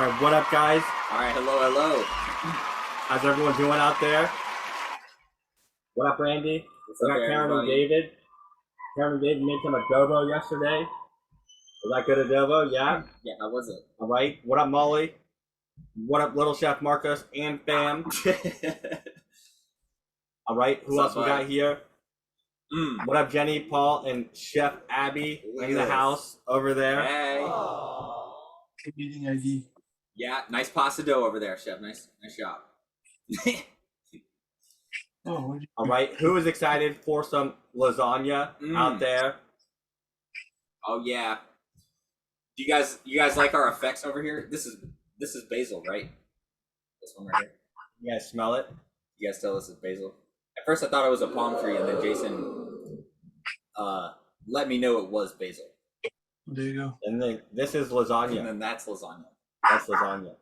right, what up, guys? All right, hello. How's everyone doing out there? What up, Randy? We got Karen and David. Karen and David made some adobo yesterday. Was that good adobo? Yeah? Yeah, how was it? All right. What up, Molly? What up, Little Chef Marcus and fam? All right. Who else we got here? What up, Jenny, Paul, and Chef Abby in the house over there? Hey. Good meeting ID. Yeah, nice pasta dough over there, Chef. Nice job. All right. Who is excited for some lasagna out there? Oh yeah. Do you guys like our effects over here? This is basil, right? This one right here. You guys smell it? You guys tell this is basil. At first I thought it was a palm tree, and then Jason let me know it was basil. There you go. And then this is lasagna. And then that's lasagna. That's lasagna.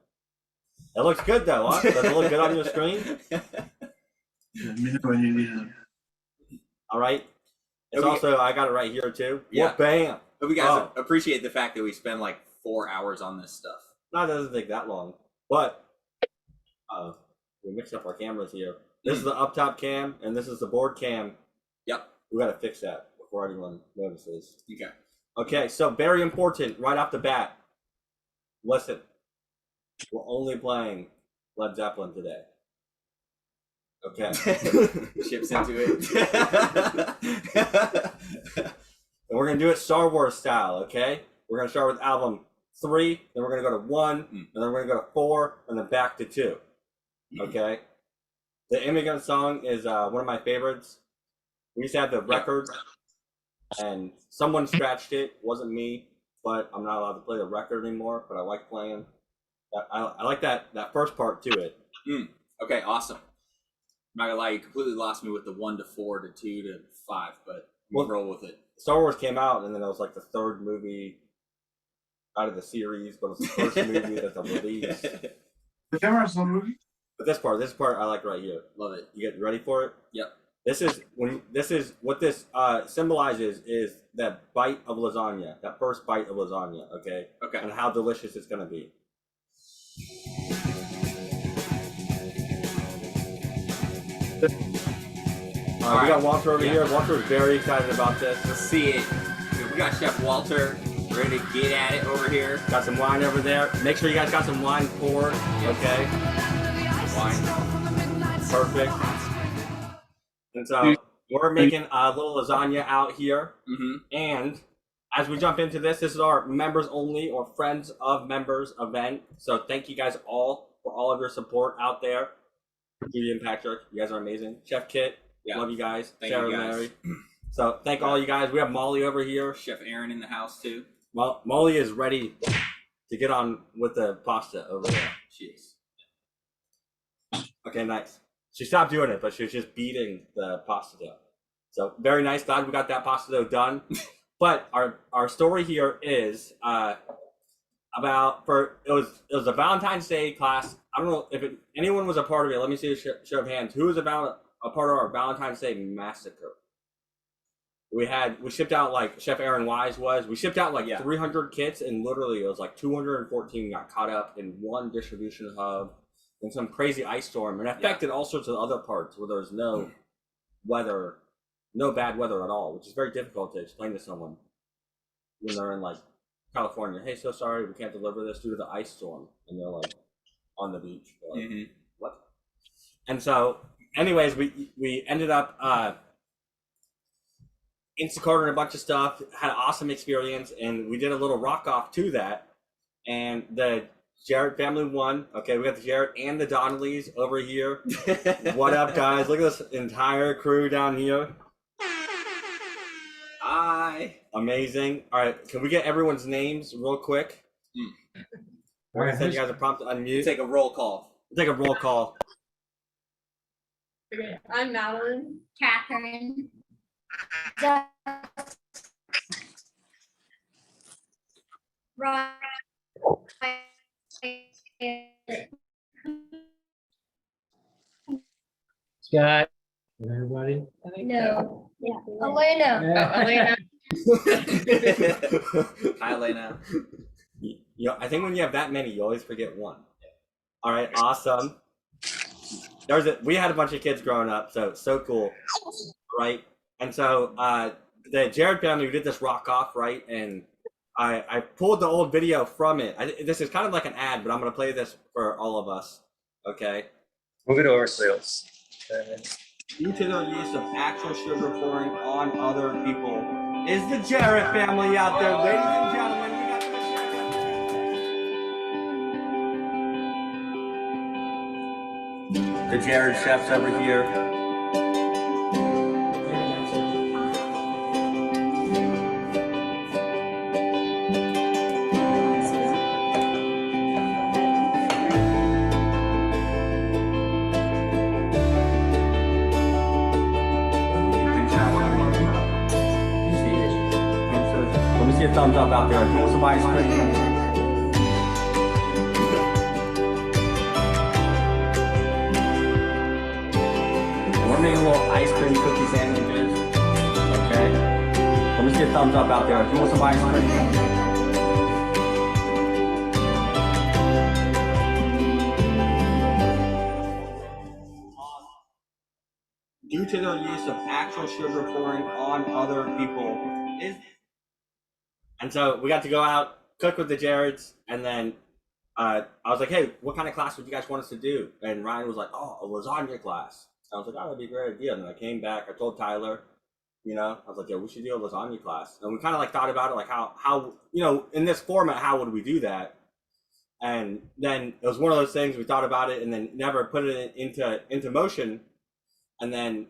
It looks good though, huh? Does it look good on your screen? Let me know when you need it. All right. It's also, I got it right here too. Yeah. Well, bam. Hope you guys appreciate the fact that we spend like 4 hours on this stuff. No, it doesn't take that long. But we mixed up our cameras here. This is the up top cam, and this is the board cam. Yep. We got to fix that before anyone notices. Okay. Okay, so very important right off the bat. Listen, we're only playing Led Zeppelin today. Okay. Ships into it. And we're going to do it Star Wars style, okay? We're going to start with album 3, then we're going to go to 1, and then we're going to go to 4, and then back to 2. Okay? The Immigrant Song is one of my favorites. We used to have the record, and someone scratched it. It wasn't me, but I'm not allowed to play the record anymore, but I like playing. I like that first part to it. Okay, awesome. I'm not gonna lie, you completely lost me with the 1 to 4 to 2 to 5, but we'll roll with it. Star Wars came out, and then it was like the third movie out of the series, but it was the first movie that they released. The camera's on movie? But this part I like right here. Love it. You get ready for it? Yep. This is what this symbolizes is that bite of lasagna, that first bite of lasagna, okay? Okay. And how delicious it's gonna be. We got Walter over here. Walter is very excited about this. Let's see it. We got Chef Walter ready to get at it over here. Got some wine over there. Make sure you guys got some wine poured, okay? Wine. Perfect. And so we're making a little lasagna out here. And as we jump into this is our members only or friends of members event. So thank you guys all for all of your support out there. Judy and Patrick, you guys are amazing. Chef Kit, love you guys. Thank Sarah you and guys. Mary. So thank all you guys. We have Molly over here. Chef Aaron in the house too. Well, Molly is ready to get on with the pasta over there. She is. Okay, nice. She stopped doing it, but she was just beating the pasta dough. So very nice. Glad we got that pasta dough done. But our story here is about it was a Valentine's Day class. I don't know if anyone was a part of it. Let me see a show of hands. Who was a part of our Valentine's Day massacre? We shipped out, like Chef Aaron Wise was. We shipped out like 300 kits, and literally it was like 214 got caught up in one distribution hub in some crazy ice storm, and affected all sorts of other parts where there's no weather, no bad weather at all, which is very difficult to explain to someone when they're in like California. Hey, so sorry, we can't deliver this due to the ice storm, and they're like on the beach. Like, what? And so, anyways, we ended up Instacarting a bunch of stuff, had an awesome experience, and we did a little rock off to that. And the Jarrett family won. Okay, we got the Jarrett and the Donnellys over here. What up, guys? Look at this entire crew down here. Hi. Amazing. All right, can we get everyone's names real quick? We're gonna send you guys a prompt to unmute. Take a roll call. Take a roll call. Okay, I'm Madeline. Catherine. Right. Scott. Everybody? No. Yeah. Elena. Elena. Hi, Elena. You know, I think when you have that many, you always forget one. All right, awesome. We had a bunch of kids growing up, so cool, right? And so the Jared family, we did this rock off, right? And I pulled the old video from it. This is kind of like an ad, but I'm gonna play this for all of us. Okay. Move it over, Sales. Due to the use of actual sugar pouring on other people, is the Jarrett family out there, ladies and gentlemen? We got the Jarrett chefs over here. Let me see a thumbs up out there. Who wants some ice cream? We're making little ice cream cookie sandwiches. Okay. Let me see a thumbs up out there. Who wants some ice cream? Due to the use of actual sugar pouring on other people, and so we got to go out, cook with the Jareds, and then I was like, hey, what kind of class would you guys want us to do? And Ryan was like, oh, a lasagna class. I was like, oh, that'd be a great idea. And then I came back, I told Tyler, I was like, yeah, we should do a lasagna class. And we kind of like thought about it, like how in this format, how would we do that? And then it was one of those things, we thought about it and then never put it into motion. And then,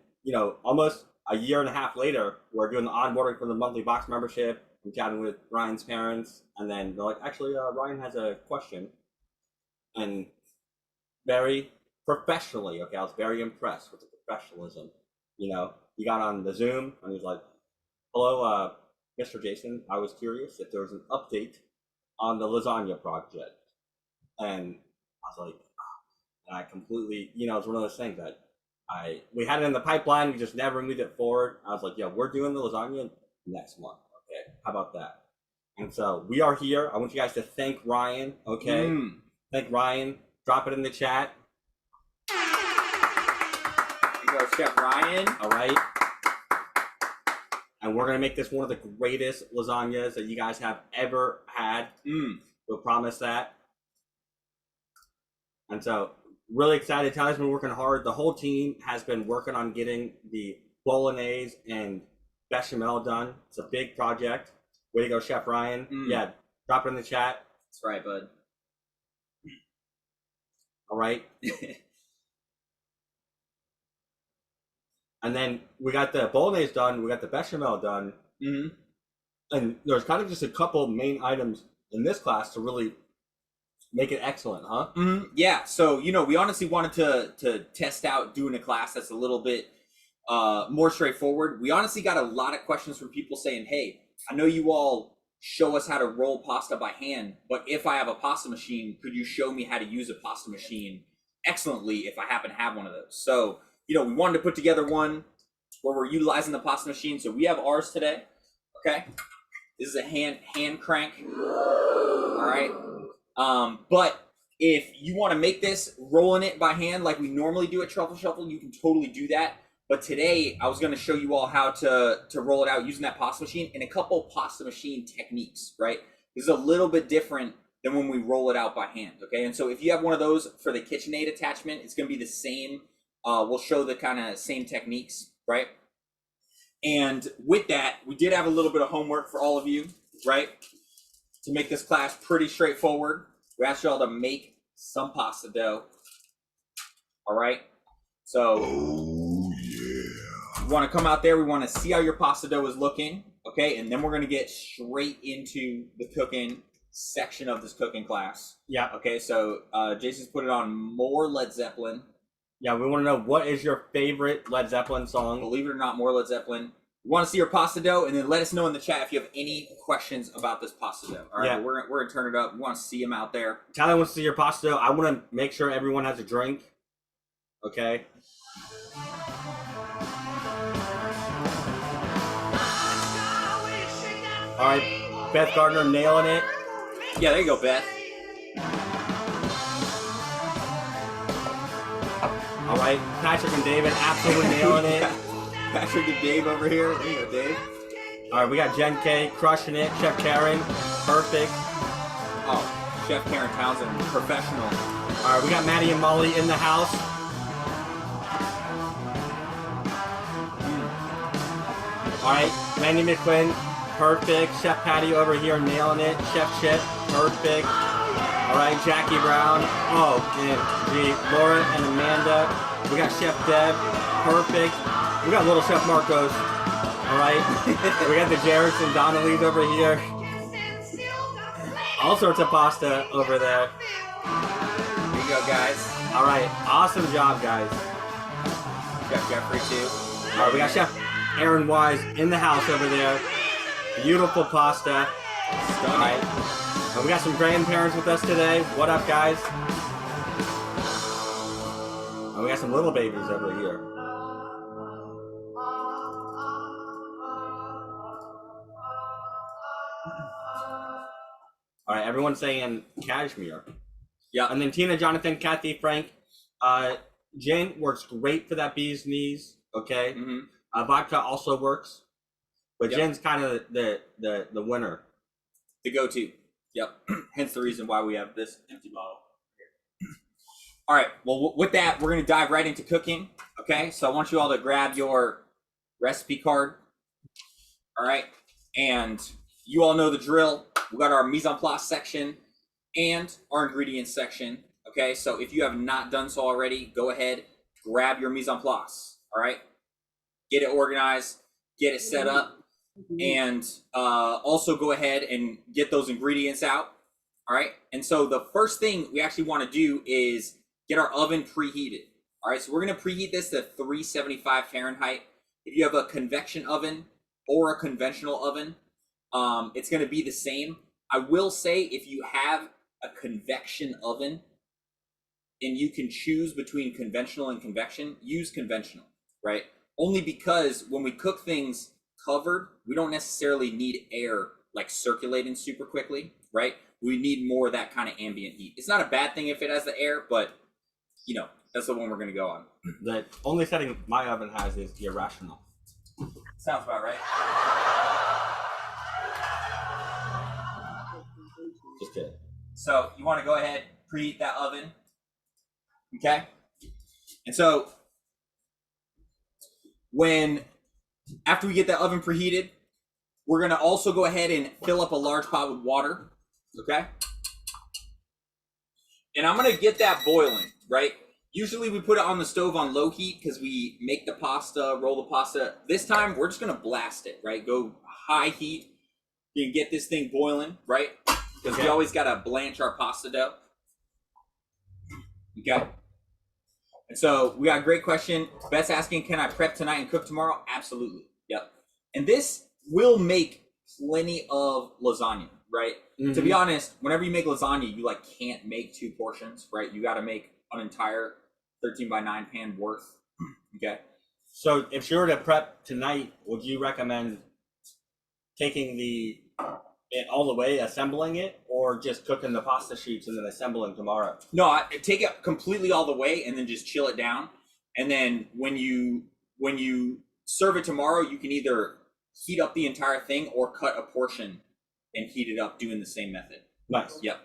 almost a year and a half later, we're doing the onboarding for the monthly box membership. I'm chatting with Ryan's parents, and then they're like, actually, Ryan has a question. And very professionally, okay, I was very impressed with the professionalism. He got on the Zoom, and he's like, hello, Mr. Jason, I was curious if there was an update on the lasagna project. And I was like, and I completely, it's one of those things that we had it in the pipeline, we just never moved it forward. I was like, yeah, we're doing the lasagna next month. Okay, how about that? And so we are here. I want you guys to thank Ryan. Okay, thank Ryan. Drop it in the chat. Here goes Chef Ryan. All right. And we're gonna make this one of the greatest lasagnas that you guys have ever had. We'll promise that. And so, really excited. Tyler's been working hard. The whole team has been working on getting the bolognese and bechamel done. It's a big project. Way to go, Chef Ryan. Yeah, drop it in the chat. That's right, bud. All right. And then we got the bolognese done. We got the bechamel done. And there's kind of just a couple main items in this class to really make it excellent, huh? Yeah. So, we honestly wanted to test out doing a class that's a little bit more straightforward. We honestly got a lot of questions from people saying, hey, I know you all show us how to roll pasta by hand, but if I have a pasta machine, could you show me how to use a pasta machine excellently if I happen to have one of those? So, we wanted to put together one where we're utilizing the pasta machine. So we have ours today. Okay. This is a hand crank. All right. But if you want to make this rolling it by hand like we normally do at Truffle Shuffle, you can totally do that. But today I was going to show you all how to roll it out using that pasta machine and a couple pasta machine techniques, right? This is a little bit different than when we roll it out by hand, okay? And so if you have one of those for the KitchenAid attachment, it's going to be the same. We'll show the kind of same techniques, right? And with that, we did have a little bit of homework for all of you, right? To make this class pretty straightforward. We asked y'all to make some pasta dough. All right? So, we want to come out there. We want to see how your pasta dough is looking, okay? And then we're going to get straight into the cooking section of this cooking class. Yeah. Okay, so Jason's put it on more Led Zeppelin. Yeah, we want to know, what is your favorite Led Zeppelin song? Believe it or not, more Led Zeppelin. We want to see your pasta dough, and then let us know in the chat if you have any questions about this pasta dough. All right, Yeah. we're going to turn it up. We want to see them out there. Tyler wants to see your pasta dough. I want to make sure everyone has a drink. Okay. All right, Beth Gardner nailing it. Yeah, there you go, Beth. All right, Patrick and David absolutely nailing it. Patrick and Dave over here. There you go, Dave. All right, we got Jen K crushing it. Chef Karen, perfect. Oh, Chef Karen Townsend, professional. All right, we got Maddie and Molly in the house. All right, Mandy McQuinn, perfect. Chef Patty over here nailing it. Chef Chip, perfect. All right, Jackie Brown. Oh, and Laura and Amanda. We got Chef Deb, perfect. We got little Chef Marcos. All right, we got the Jarretts and Donnellys over here. All sorts of pasta over there. There you go, guys. All right, awesome job, guys. Chef Jeffrey, too. All right, we got Chef Aaron Wise in the house over there. Beautiful pasta. All right, and we got some grandparents with us today. What up, guys? And we got some little babies over here. All right, everyone's saying cashmere. Yeah. And then Tina, Jonathan, Kathy, Frank. Jen works great for that bee's knees. Okay. Mm-hmm. Vodka also works, but Yep. Jen's kind of the winner. The go-to. Yep. Hence the reason why we have this empty bottle. All right. Well, with that, we're going to dive right into cooking. Okay. So I want you all to grab your recipe card. All right. And you all know the drill. We got our mise en place section and our ingredients section. Okay. So if you have not done so already, go ahead, grab your mise en place. All right. Get it organized, get it set up, and also go ahead and get those ingredients out. All right. And so the first thing we actually want to do is get our oven preheated. All right. So we're going to preheat this to 375 Fahrenheit. If you have a convection oven or a conventional oven, it's going to be the same. I will say if you have a convection oven and you can choose between conventional and convection, use conventional, right? Only because when we cook things covered, we don't necessarily need air like circulating super quickly, right? We need more of that kind of ambient heat. It's not a bad thing if it has the air, but you know, that's the one we're going to go on. The only setting my oven has is irrational. Sounds about right. Just kidding. So you want to go ahead, preheat that oven. Okay. And so after we get that oven preheated, we're going to also go ahead and fill up a large pot with water. Okay. And I'm going to get that boiling, right? Usually we put it on the stove on low heat because we make the pasta, roll the pasta. This time we're just going to blast it, right? Go high heat. You can get this thing boiling, right? Because we always got to blanch our pasta dough. Okay. And so we got a great question. Beth's asking, can I prep tonight and cook tomorrow? Absolutely. Yep. And this will make plenty of lasagna, right? Mm-hmm. To be honest, whenever you make lasagna, you can't make two portions, right? You got to make an entire 13x9 pan worth. Okay. So if you were to prep tonight, would you recommend taking it all the way, assembling it, or just cooking the pasta sheets and then assembling tomorrow? No, I take it completely all the way and then just chill it down. And then when you serve it tomorrow, you can either heat up the entire thing or cut a portion and heat it up doing the same method. Nice. Yep.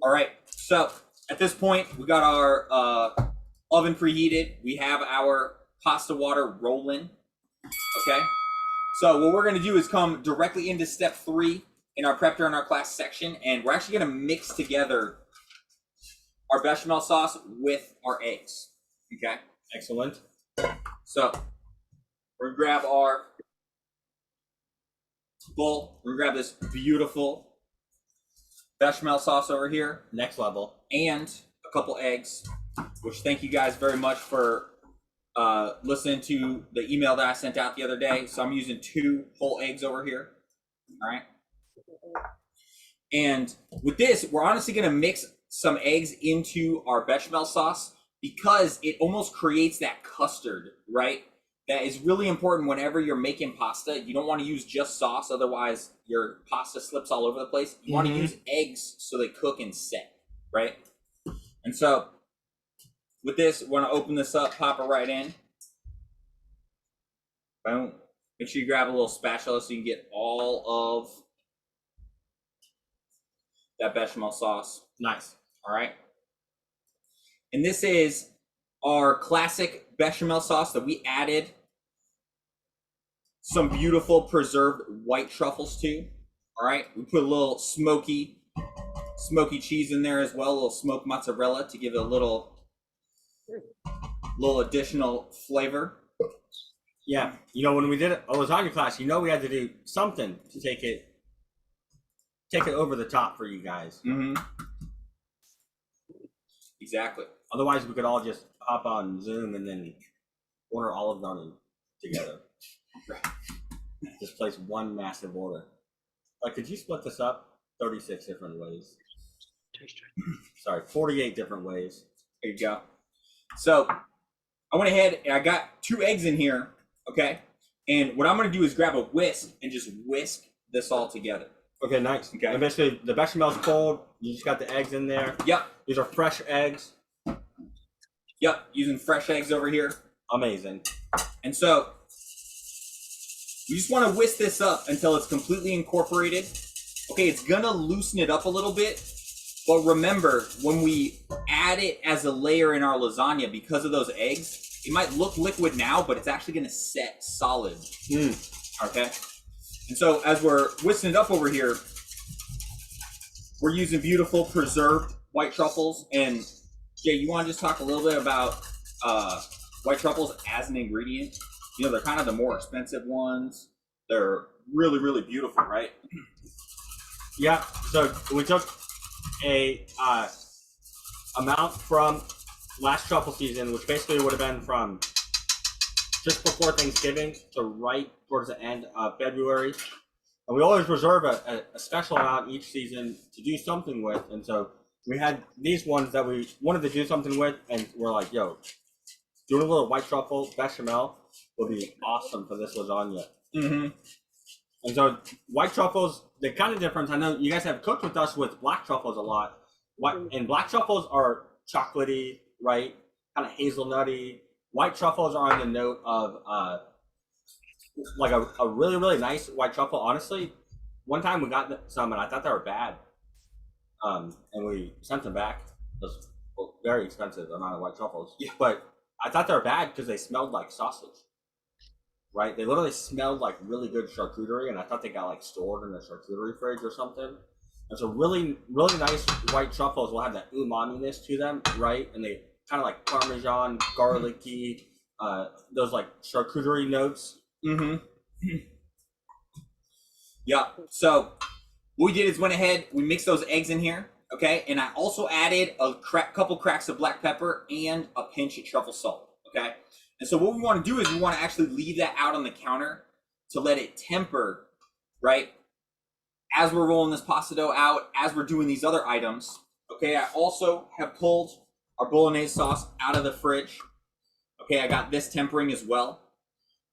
All right. So at this point, we got our oven preheated. We have our pasta water rolling. Okay. So what we're going to do is come directly into step 3 in our prep during our class section, and we're actually going to mix together our bechamel sauce with our eggs. Okay. Excellent. So we're going to grab our bowl. We're going to grab this beautiful bechamel sauce over here Next level. and a couple eggs, which thank you guys very much for listening to the email that I sent out the other day. So I'm using 2 whole eggs over here. All right. And with this, we're honestly going to mix some eggs into our bechamel sauce because it almost creates that custard, right? that is really important whenever you're making pasta. You don't want to use just sauce, otherwise your pasta slips all over the place. You want to use eggs so they cook and set, right? And so with this, we want to open this up, pop it right in. Boom. Make sure you grab a little spatula so you can get all of that bechamel sauce. Nice. All right. And this is our classic bechamel sauce that we added some beautiful preserved white truffles to. All right. We put a little smoky cheese in there as well, a little smoked mozzarella to give it a little additional flavor. Yeah, you know, when we did a lasagna class, you know, we had to do something to take it over the top for you guys. Mm-hmm. Exactly. Otherwise, we could all just hop on Zoom and then order all of them together. Just place one massive order. Like, could you split this up 36 different ways? Sorry, 48 different ways. There you go. So I went ahead and I got 2 eggs in here. Okay. And what I'm going to do is grab a whisk and just whisk this all together. Okay, nice. Okay. And basically, the bechamel's cold. You just got the eggs in there. Yep. These are fresh eggs. Yep. Using fresh eggs over here. Amazing. And so you just want to whisk this up until it's completely incorporated. Okay, it's going to loosen it up a little bit. But remember, when we add it as a layer in our lasagna, because of those eggs, it might look liquid now, but it's actually going to set solid. Okay? And so as we're whisking it up over here, we're using beautiful preserved white truffles. And Jay, you want to just talk a little bit about white truffles as an ingredient? You know, they're kind of the more expensive ones. They're really, really beautiful, right? Yeah, so we took a amount from last truffle season, which basically would have been from just before Thanksgiving to right towards the end of February. And we always reserve a special amount each season to do something with. And so we had these ones that we wanted to do something with, and we're like, yo, doing a little white truffle bechamel would be awesome for this lasagna. Mm-hmm. And so white truffles, the kind of difference, I know you guys have cooked with us with black truffles a lot. And black truffles are chocolatey, right? Kind of hazelnutty. White truffles are on the note of like a really, really nice white truffle. Honestly, one time we got some and I thought they were bad. And we sent them back. It was very expensive amount of white truffles. Yeah. But I thought they were bad because they smelled like sausage. Right? They literally smelled like really good charcuterie, and I thought they got like stored in the charcuterie fridge or something. And so really, really nice white truffles will have that umami-ness to them, right? And they kind of like Parmesan, garlicky, those like charcuterie notes. Mm-hmm. Yeah. So what we did is went ahead, we mixed those eggs in here, okay? And I also added a couple cracks of black pepper and a pinch of truffle salt, okay? And so what we want to do is we want to actually leave that out on the counter to let it temper, right? As we're rolling this pasta dough out, as we're doing these other items, okay? I also have pulled our bolognese sauce out of the fridge. Okay, I got this tempering as well.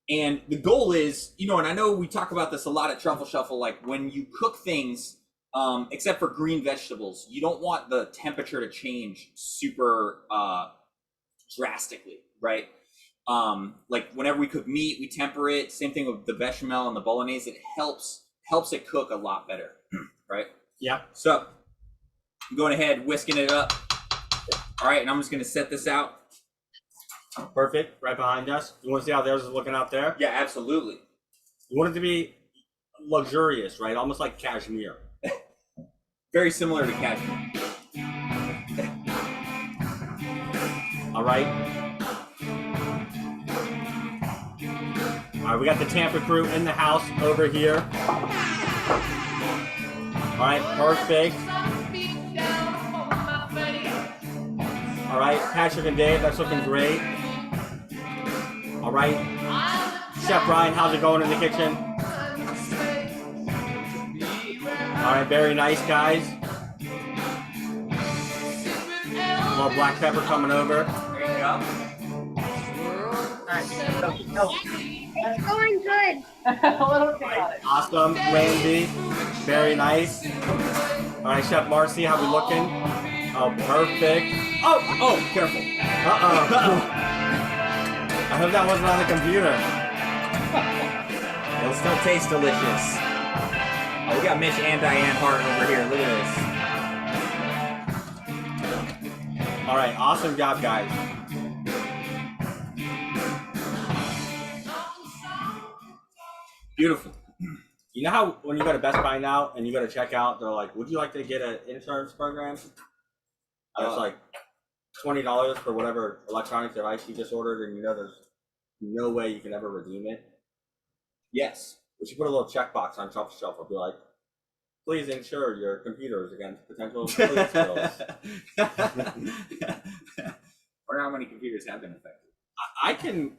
And the goal is, you know, and I know we talk about this a lot at Truffle Shuffle, like when you cook things, except for green vegetables, you don't want the temperature to change super drastically, right? Like whenever we cook meat, we temper it. Same thing with the bechamel and the bolognese. It helps it cook a lot better, right? Yeah. So I'm going ahead, whisking it up. All right, and I'm just going to set this out. Perfect. Right behind us. You want to see how theirs is looking out there? Yeah, absolutely. You want it to be luxurious, right? Almost like cashmere. Very similar to cashmere. All right. All right, we got the Tampa crew in the house over here. All right, perfect. All right, Patrick and Dave, that's looking great. All right, Chef Ryan, how's it going in the kitchen? All right, very nice, guys. A little black pepper coming over. There you go. It's going good. A little chaotic. Awesome, Randy. Very nice. All right, Chef Marcy, how we looking? Oh, perfect. Oh, careful. Uh-oh. I hope that wasn't on the computer. It'll still taste delicious. Oh, we got Mitch and Diane Hart over here. Look at this. All right, awesome job, guys. Beautiful. You know how when you go to Best Buy now and you go to check out, they're like, would you like to get an insurance program? It's like $20 for whatever electronic device you just ordered, and you know there's no way you can ever redeem it. Yes. We should put a little checkbox on Shelf Shelf and be like, please insure your computers against potential police bills. Wonder how many computers have been affected. I can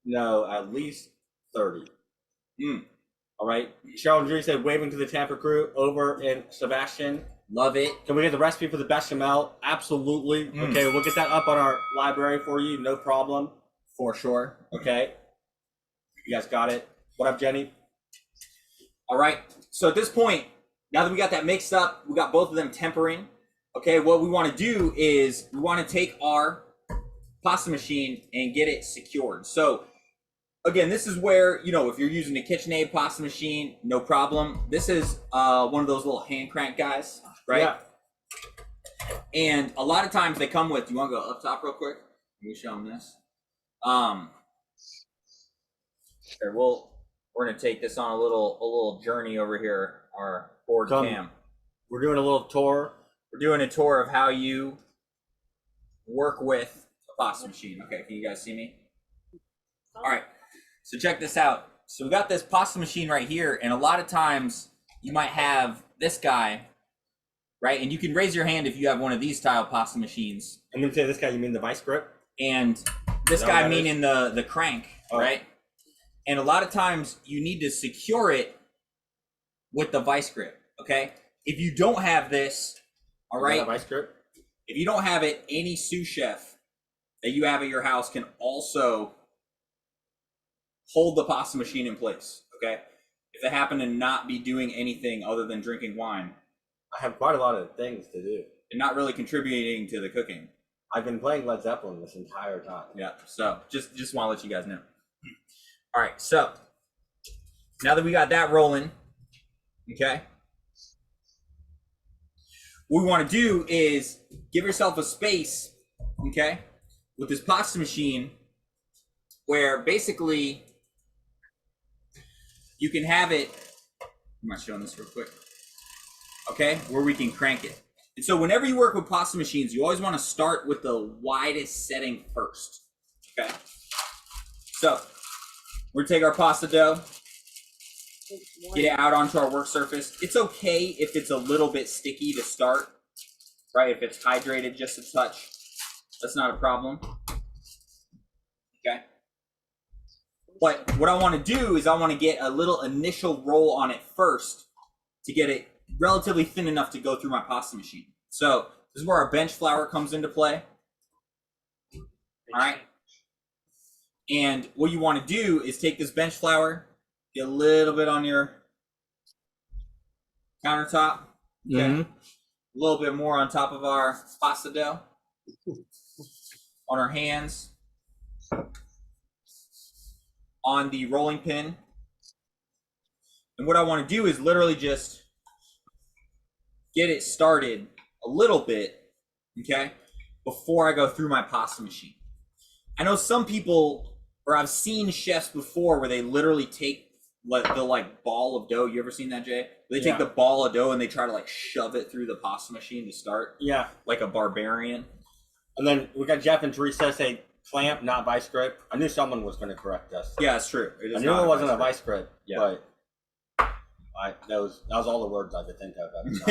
know at least 30. All right. Cheryl and Drew said, waving to the Tampa crew over in Sebastian. Love it. Can we get the recipe for the bechamel? Absolutely. Okay, we'll get that up on our library for you. No problem. For sure. Okay. You guys got it. What up, Jenny? All right. So at this point, now that we got that mixed up, we got both of them tempering. Okay, what we want to do is we want to take our pasta machine and get it secured. So again, this is where, you know, if you're using a KitchenAid pasta machine, no problem. This is one of those little hand crank guys, right? Yeah. And a lot of times they come with, you want to go up top real quick? Let me show them this. Here, we're gonna take this on a little journey over here, our board cam. We're doing a little tour. We're doing a tour of how you work with a pasta machine. Okay, can you guys see me? All right, so check this out. So we got this pasta machine right here, and a lot of times you might have this guy, right? And you can raise your hand if you have one of these style pasta machines. I'm gonna say this guy, you mean the vice grip? And this guy meaning the crank, right? And a lot of times you need to secure it with the vice grip, okay? If you don't have this, all right, Vice grip? if you don't have it, any sous chef that you have at your house can also hold the pasta machine in place, okay? If they happen to not be doing anything other than drinking wine I have quite a lot of things to do. and not really contributing to the cooking. I've been playing Led Zeppelin this entire time. Yeah, so just want to let you guys know. All right, so now that we got that rolling, okay, what we want to do is give yourself a space, okay, with this pasta machine where basically you can have it, I'm not showing this real quick, okay, where we can crank it. And so whenever you work with pasta machines, you always want to start with the widest setting first, okay? So we're gonna take our pasta dough, get it out onto our work surface. It's okay if it's a little bit sticky to start, right? If it's hydrated just a touch, that's not a problem, okay? But what I want to do is I want to get a little initial roll on it first to get it relatively thin enough to go through my pasta machine. So this is where our bench flour comes into play. All right. And what you want to do is take this bench flour, get a little bit on your countertop. Okay. A little bit more on top of our pasta dough. On our hands. On the rolling pin. And what I want to do is literally just get it started a little bit, okay, before I go through my pasta machine. I know some people, or I've seen chefs before where they literally take the like ball of dough. You ever seen that, Jay? They take the ball of dough and they try to like shove it through the pasta machine to start. Yeah. Like a barbarian. And then we got Jeff and Teresa say clamp, not vice grip. I knew someone was going to correct us. Yeah, it's true. I knew it wasn't a vice grip, but that was all the words I could think of at the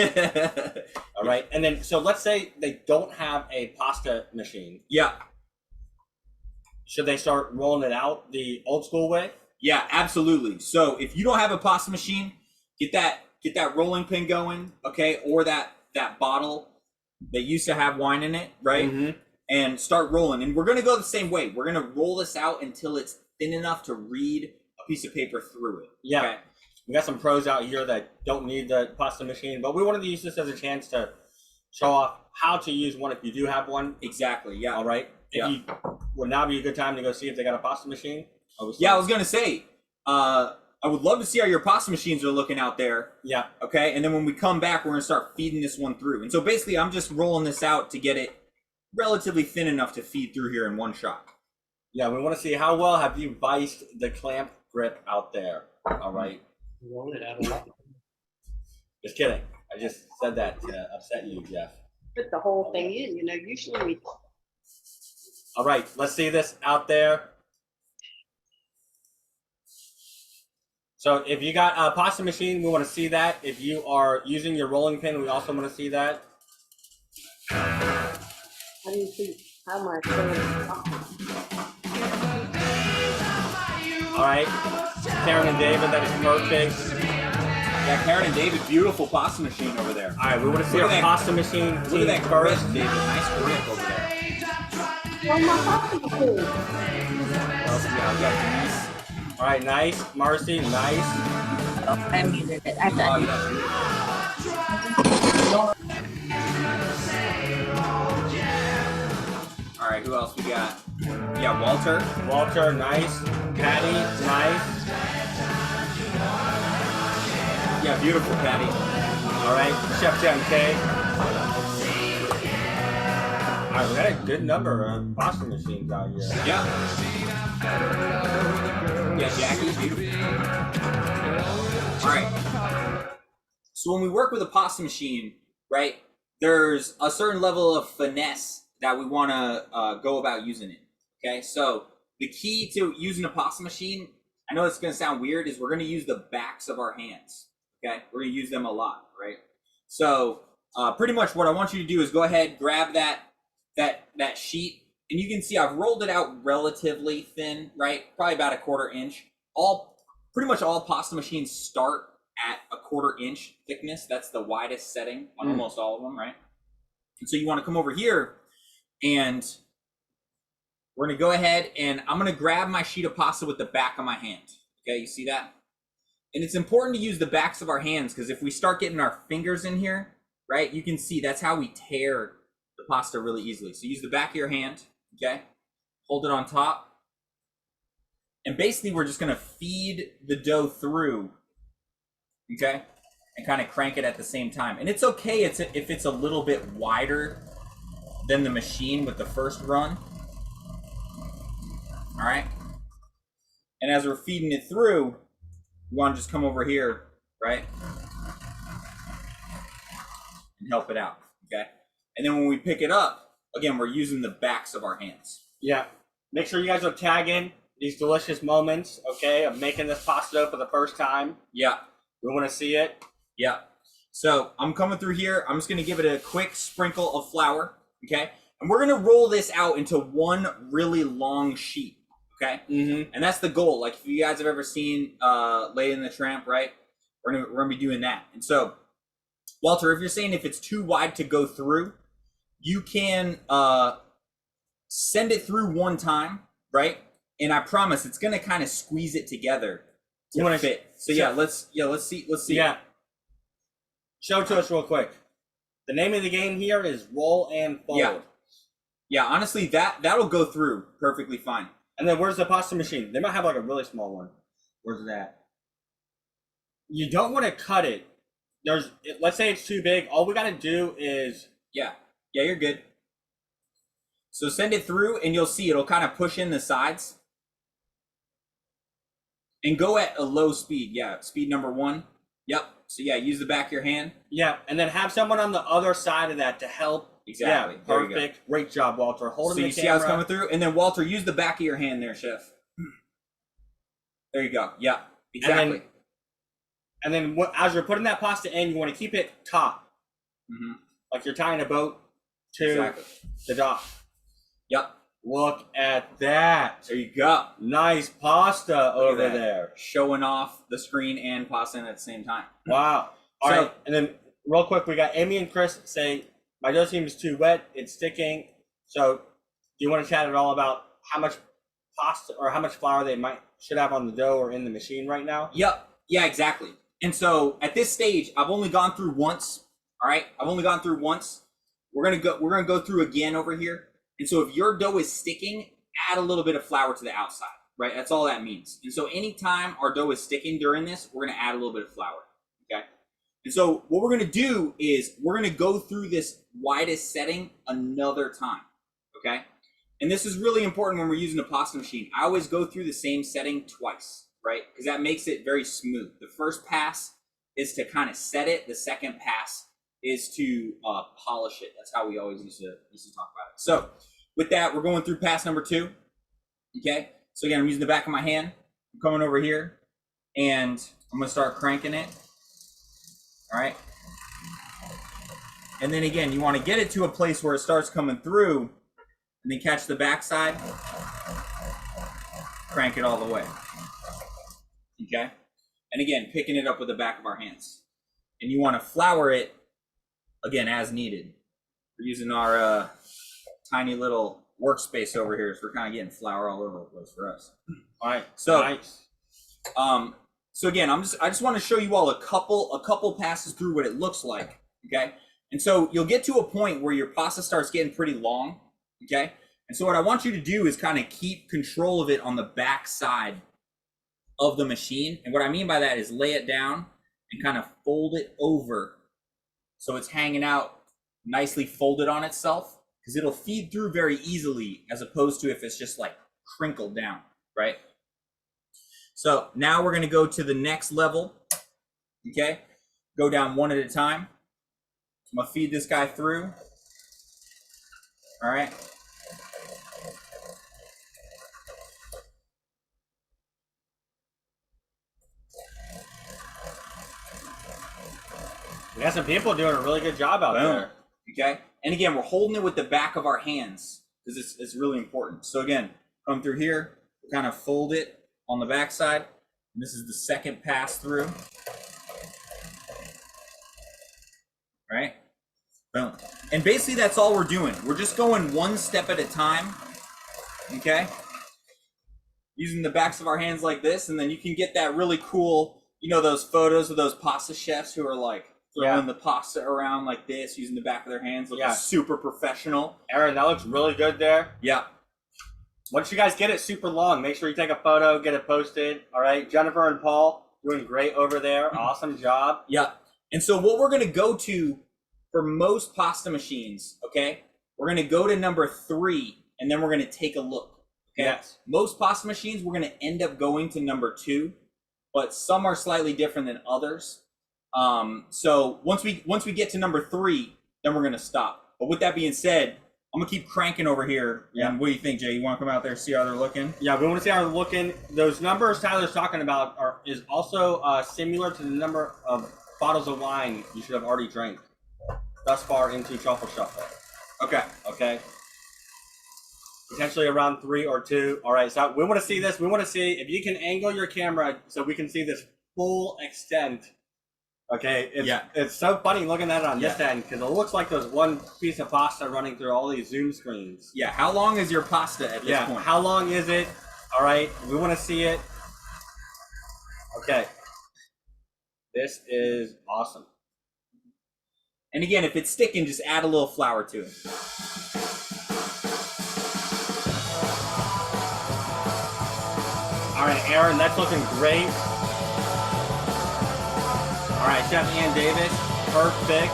time. All right, and then so let's say they don't have a pasta machine. Yeah. Should they start rolling it out the old school way? Yeah, absolutely. So if you don't have a pasta machine, get that rolling pin going, okay, or that bottle that used to have wine in it, right? and start rolling. And we're gonna go the same way. We're gonna roll this out until it's thin enough to read a piece of paper through it. Yeah. Okay? We got some pros out here that don't need the pasta machine, but we wanted to use this as a chance to show off how to use one if you do have one. Exactly. Yeah. All right. Yeah. Would now be a good time to go see if they got a pasta machine? Yeah, I was gonna say, I would love to see how your pasta machines are looking out there. Yeah. Okay, and then when we come back, we're gonna start feeding this one through. And so basically, I'm just rolling this out to get it relatively thin enough to feed through here in one shot. Yeah, we want to see how well have you viced the clamp grip out there. All right. Roll it out a lot. Just kidding. I just said that to upset you, Jeff. Put the whole thing in, usually we. All right, let's see this out there. So if you got a pasta machine, we want to see that. If you are using your rolling pin, we also want to see that. How do you see how much? All right, Karen and David, that is perfect. Yeah, Karen and David, beautiful pasta machine over there. All right, we want to see Look our at that. pasta machine Look team at that grip, first. David. Nice grip over there. Well, my pasta machine. What else we got? We got Denise. All right, nice. Marcy, nice. I muted it. I'm Oh, done. yeah. All right, who else we got? Yeah, Walter. Walter, nice. Patty, nice. Yeah, beautiful, Patty. All right, Chef JMK. All right, we got a good number of pasta machines out here. Yeah. Yeah, Jackie, beautiful. All right. So when we work with a pasta machine, right, there's a certain level of finesse that we want to go about using it. Okay, so the key to using a pasta machine, I know it's going to sound weird, is we're going to use the backs of our hands. Okay, we're going to use them a lot, right? So pretty much what I want you to do is go ahead, grab that sheet, and you can see I've rolled it out relatively thin, right? Probably about a 1/4 inch. Pretty much all pasta machines start at a 1/4 inch thickness. That's the widest setting on almost all of them, right? And so you want to come over here, and we're going to go ahead, and I'm going to grab my sheet of pasta with the back of my hand. Okay, you see that? And it's important to use the backs of our hands, because if we start getting our fingers in here, right, you can see that's how we tear the pasta really easily. So use the back of your hand, okay? Hold it on top. And basically we're just gonna feed the dough through, okay? And kind of crank it at the same time. And it's okay if it's a little bit wider than the machine with the first run. All right? And as we're feeding it through, we want to just come over here, right? And help it out, okay? And then when we pick it up, again, we're using the backs of our hands. Yeah. Make sure you guys are tagging these delicious moments, okay, of making this pasta dough for the first time. Yeah. We want to see it. Yeah. So I'm coming through here. I'm just going to give it a quick sprinkle of flour, okay? And we're going to roll this out into one really long sheet, okay? Mm-hmm. And that's the goal. Like if you guys have ever seen Lady and the Tramp, right? We're gonna be doing that. And so, Walter, if you're saying if it's too wide to go through, you can send it through one time, right? And I promise it's gonna kind of squeeze it together to fit. So yeah, let's see. Yeah. Show it to us real quick. The name of the game here is roll and fold. Yeah. Yeah, honestly, that'll go through perfectly fine. And then where's the pasta machine? They might have like a really small one. Where's that? You don't want to cut it. Let's say it's too big. All we got to do is... Yeah, you're good. So send it through and you'll see it'll kind of push in the sides. And go at a low speed. Yeah, speed number 1. Yep. So yeah, use the back of your hand. Yeah, and then have someone on the other side of that to help. Exactly. Yeah, There you go. perfect. Great job, Walter. Hold So it in you the see how it's camera. coming through? And then Walter, use the back of your hand there, Chef. There you go. Yeah, exactly. And then as you're putting that pasta in, you want to keep it taut. Mm-hmm. Like you're tying a boat to Exactly. the dock. Yep. Look at that. There you go. Nice pasta Look at over that. there. Showing off the screen and pasta in at the same time. Wow. All So- right. And then real quick, we got Amy and Chris say, my dough seems too wet. It's sticking. So you want to chat at all about how much pasta or how much flour they should have on the dough or in the machine right now? Yep. Yeah, exactly. And so at this stage, I've only gone through once. All right, I've only gone through once. We're gonna go through again over here. And so if your dough is sticking, add a little bit of flour to the outside, right? That's all that means. And so anytime our dough is sticking during this, we're gonna add a little bit of flour, okay? And so what we're gonna do is we're gonna go through this widest setting another time, okay? And this is really important when we're using a pasta machine. I always go through the same setting twice, right? Because that makes it very smooth. The first pass is to kind of set it. The second pass is to polish it. That's how we always used to talk about it. So with that, we're going through pass number 2. Okay. So again, I'm using the back of my hand. I'm coming over here and I'm gonna start cranking it. All right. And then again, you want to get it to a place where it starts coming through, and then catch the backside, crank it all the way. Okay. And again, picking it up with the back of our hands. And you want to flour it again as needed. We're using our tiny little workspace over here, so we're kind of getting flour all over the place for us. All right. So nice. So again, I just want to show you all a couple passes through what it looks like. Okay. And so you'll get to a point where your pasta starts getting pretty long. Okay. And so what I want you to do is kind of keep control of it on the back side of the machine. And what I mean by that is lay it down and kind of fold it over so it's hanging out nicely folded on itself, because it'll feed through very easily as opposed to if it's just like crinkled down, right? So now we're going to go to the next level. Okay. Go down one at a time. I'm going to feed this guy through. All right. We got some people doing a really good job out there. Okay. And again, we're holding it with the back of our hands because it's really important. So again, come through here, kind of fold it on the back side. And this is the second pass through. All right. Boom. And basically that's all we're doing. We're just going one step at a time. Okay. Using the backs of our hands like this, and then you can get that really cool, you know, those photos of those pasta chefs who are like throwing the pasta around like this, using the back of their hands, looking super professional. Aaron, that looks really good there. Yeah. Once you guys get it super long, make sure you take a photo, get it posted. All right. Jennifer and Paul doing great over there. Awesome job. Yeah. And so what we're going to go to for most pasta machines, okay, we're going to go to number 3, and then we're going to take a look. Okay. Yes. Most pasta machines, we're going to end up going to number 2, but some are slightly different than others. So once we get to number 3, then we're going to stop. But with that being said, I'm going to keep cranking over here. Yeah. And what do you think, Jay? You want to come out there and see how they're looking? Yeah, we want to see how they're looking. Those numbers Tyler's talking about is also similar to the number of bottles of wine you should have already drank thus far into Truffle Shuffle. Okay. Okay. Potentially around 3 or 2. All right, so we want to see this. We want to see if you can angle your camera so we can see this full extent. Okay, it's so funny looking at it on this end because it looks like there's one piece of pasta running through all these Zoom screens. Yeah, how long is your pasta at this point? How long is it? All right, we want to see it. Okay. This is awesome. And again, if it's sticking, just add a little flour to it. All right, Aaron, that's looking great. All right, Chef Ian Davis, perfect.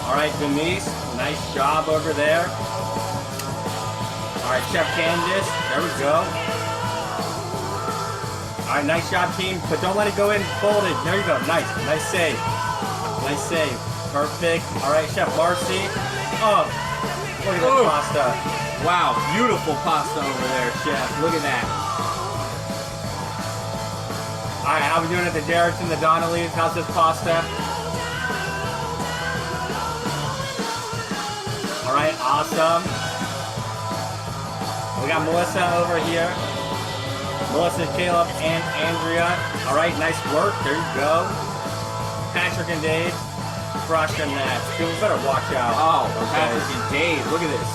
All right, Denise, nice job over there. All right, Chef Candice, there we go. All right, nice job, team, but don't let it go in folded. There you go, nice save. Nice save, perfect. All right, Chef Marcy. Oh, look at this pasta. Wow, beautiful pasta over there, Chef. Look at that. All right, how we doing at the Jarrett's and the Donnellys? How's this pasta? All right, awesome. We got Melissa over here. Melissa, Caleb, and Andrea. All right, nice work. There you go. Patrick and Dave. crushing that. People better watch out. Oh, okay. Patrick and Dave. Look at this.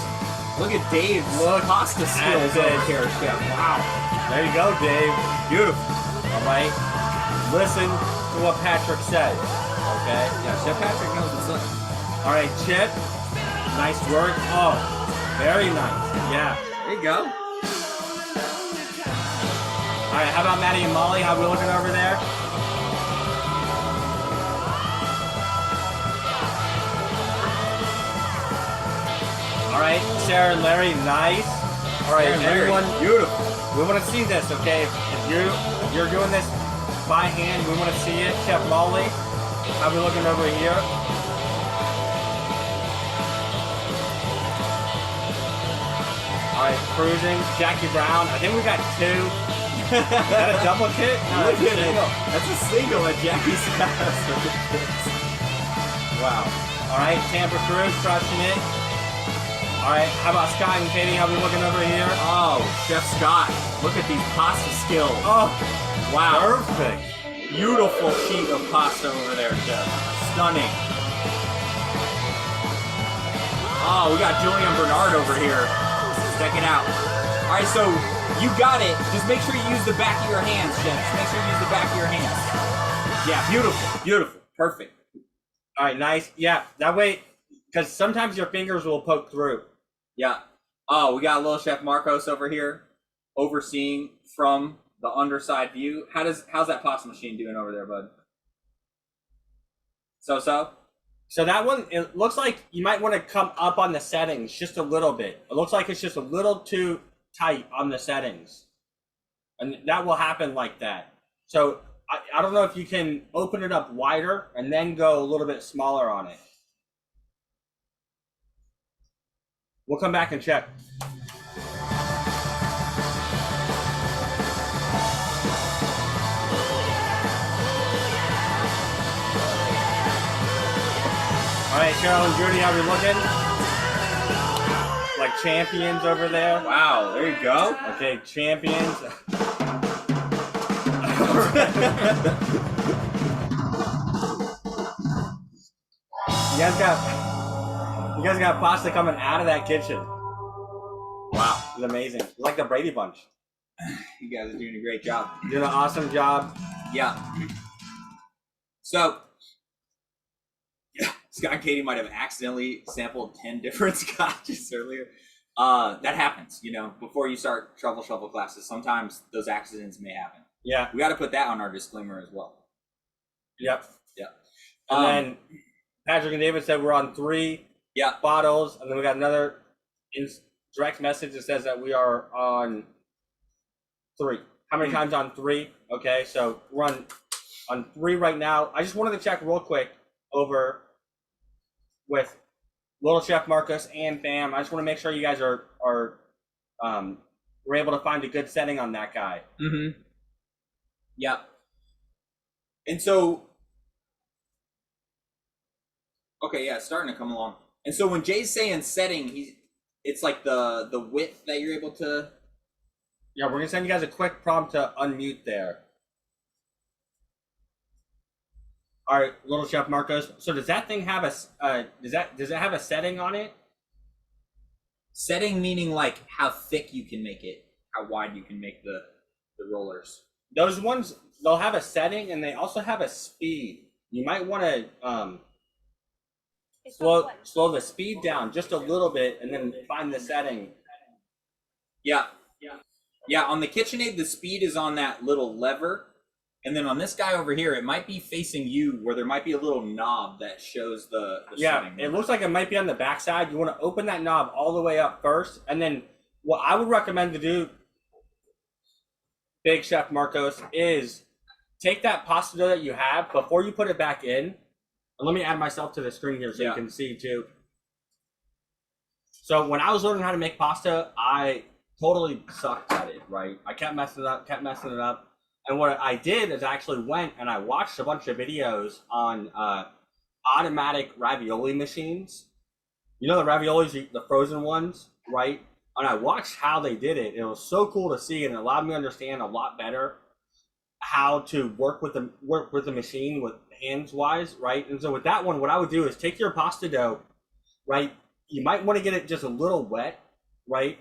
Look at Dave's pasta skills it. over here, Chef. Wow. There you go, Dave. Beautiful. All right. Listen to what Patrick says. Okay. Yeah, Chef Patrick knows what's up. All right, Chip. Nice work. Oh, very nice. Yeah. There you go. All right. How about Maddie and Molly? How we looking over there? All right, Sarah and Larry, nice. All right, everyone, beautiful. we want to see this, okay? If you're doing this by hand, we want to see it. Chef Molly, how we looking over here? All right, cruising. Jackie Brown, I think we got two. Is that a double kick? No, Look that's a at it. single. That's a single at Jackie's house. Wow. All right, Tampa Cruz crushing it. All right, how about Scott and Katie? How we looking over here? Oh, Chef Scott. Look at these pasta skills. Oh, Wow. perfect. Beautiful sheet of pasta over there, Chef. Stunning. Oh, we got Julian Bernard over here. Check it out. All right, so you got it. Just make sure you use the back of your hands, Chef. Just make sure you use the back of your hands. Yeah, beautiful. Beautiful. Perfect. All right, nice. Yeah, that way, because sometimes your fingers will poke through. Yeah. Oh, we got little Chef Marcos over here overseeing from the underside view. How's that pasta machine doing over there, bud? So? So that one, it looks like you might want to come up on the settings just a little bit. It looks like it's just a little too tight on the settings. And that will happen like that. So I don't know if you can open it up wider and then go a little bit smaller on it. We'll come back and check. All right, Cheryl and Judy, how we looking? Like champions over there. Wow, there you go. Okay, champions. You guys got pasta coming out of that kitchen. Wow, it's amazing. It's like the Brady Bunch. You guys are doing a great job. Doing an awesome job. Yeah. So, Scott and Katie might have accidentally sampled 10 different scotches earlier. That happens, before you start truffle shuffle classes. Sometimes those accidents may happen. Yeah. We got to put that on our disclaimer as well. Yep. Yeah. And then Patrick and David said we're on 3 bottles, and then we got another direct message that says that we are on 3. How many times on 3? Okay, so we're on 3 right now. I just wanted to check real quick over with Little Chef Marcus and Bam. I just want to make sure you guys are we're able to find a good setting on that guy. Mm-hmm. Yeah. And so, okay, yeah, it's starting to come along. And so when Jay's saying setting, it's like the width that you're able to. Yeah, we're gonna send you guys a quick prompt to unmute there. All right, Little Chef Marcos. So does that thing have a does it have a setting on it? Setting meaning like how thick you can make it, how wide you can make the rollers. Those ones, they'll have a setting and they also have a speed. You might want to slow the speed down just a little bit and then find the setting. Yeah. On the KitchenAid, the speed is on that little lever. And then on this guy over here, it might be facing you where there might be a little knob that shows the setting. It looks like it might be on the back side. You want to open that knob all the way up first. And then what I would recommend to do, Big Chef Marcos, is take that pasta dough that you have before you put it back in. And let me add myself to the screen here so you can see too. So when I was learning how to make pasta, I totally sucked at it, right? I kept messing it up. And what I did is I actually went and I watched a bunch of videos on automatic ravioli machines. You know the raviolis, the frozen ones, right? And I watched how they did it. It was so cool to see, and it allowed me to understand a lot better how to work with the machine hands wise, right? And so with that one, what I would do is take your pasta dough, right? You might want to get it just a little wet, right?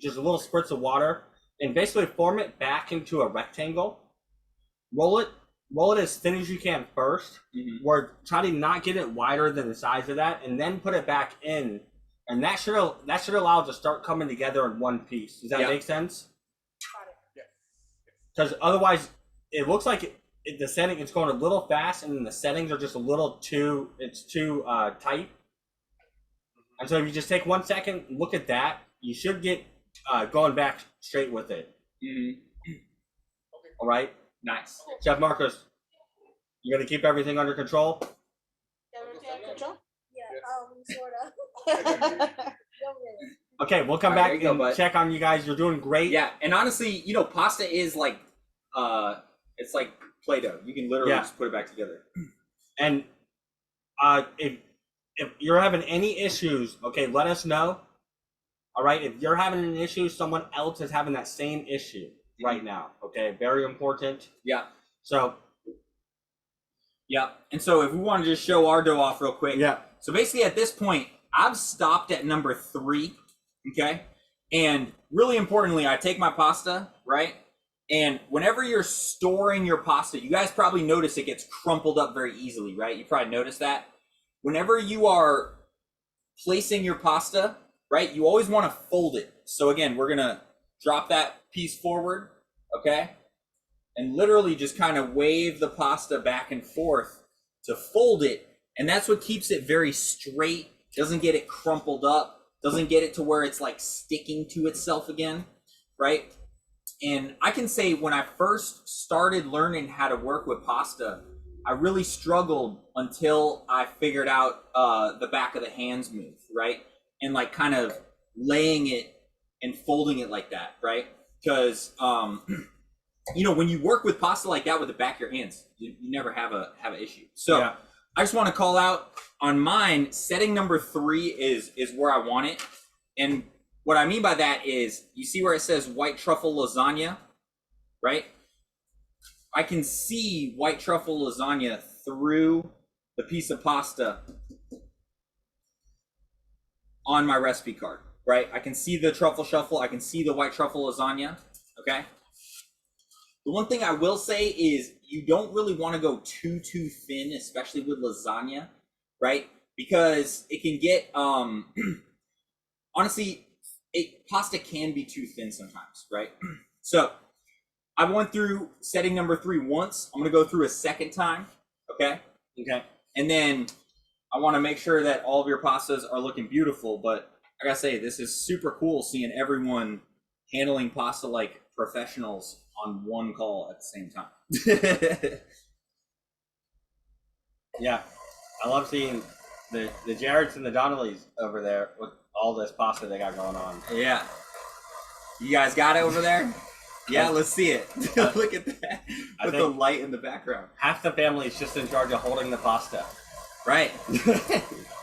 Just a little spritz of water, and basically form it back into a rectangle. Roll it as thin as you can first. Or try to not get it wider than the size of that, and then put it back in. And that should allow it to start coming together in one piece. Does that make sense? Because otherwise, it looks like the setting it's going a little fast, and then the settings are just a little too tight. And so if you just take 1 second, look at that, you should get going back straight with it. All right, Nice. Chef Marcos, you gonna keep everything under control? Sort of. Okay, we'll come All right, back there you go, and bud. check on you guys. You're doing great. Yeah, and honestly, you know, pasta is like, it's like Play-Doh. You can literally just put it back together. And if you're having any issues, okay, let us know. All right, if you're having an issue, someone else is having that same issue right now. Okay, very important. Yeah. So, Yeah. And so if we want to just show our dough off real quick. yeah. So basically at this point, I've stopped at number 3. Okay. And really importantly, I take my pasta, right? And whenever you're storing your pasta, you guys probably notice it gets crumpled up very easily, right? You probably noticed that. Whenever you are placing your pasta, right, you always want to fold it. So again, we're going to drop that piece forward, okay? And literally just kind of wave the pasta back and forth to fold it. And that's what keeps it very straight, doesn't get it crumpled up, doesn't get it to where it's like sticking to itself again, right? And I can say when I first started learning how to work with pasta, I really struggled until I figured out the back of the hands move, right? And like kind of laying it and folding it like that, right? Because you know, when you work with pasta like that with the back of your hands, you never have an issue. So Yeah. I just want to call out on mine, setting number 3 is where I want it. And what I mean by that is, you see where it says White Truffle Lasagna, right? I can see White Truffle Lasagna through the piece of pasta on my recipe card, right? I can see the truffle shuffle. I can see the White Truffle Lasagna, okay? The one thing I will say is you don't really want to go too thin, especially with lasagna, right? Because it can get, honestly, pasta can be too thin sometimes, right? So I went through setting number 3 once. I'm going to go through a second time, okay? Okay. And then I want to make sure that all of your pastas are looking beautiful, but I gotta say, this is super cool seeing everyone handling pasta like professionals on one call at the same time. Yeah, I love seeing the Jareds and the Donnellys over there with all this pasta they got going on. Yeah. You guys got it over there? Yeah, let's see it. Look at that. With the light in the background. Half the family is just in charge of holding the pasta. Right.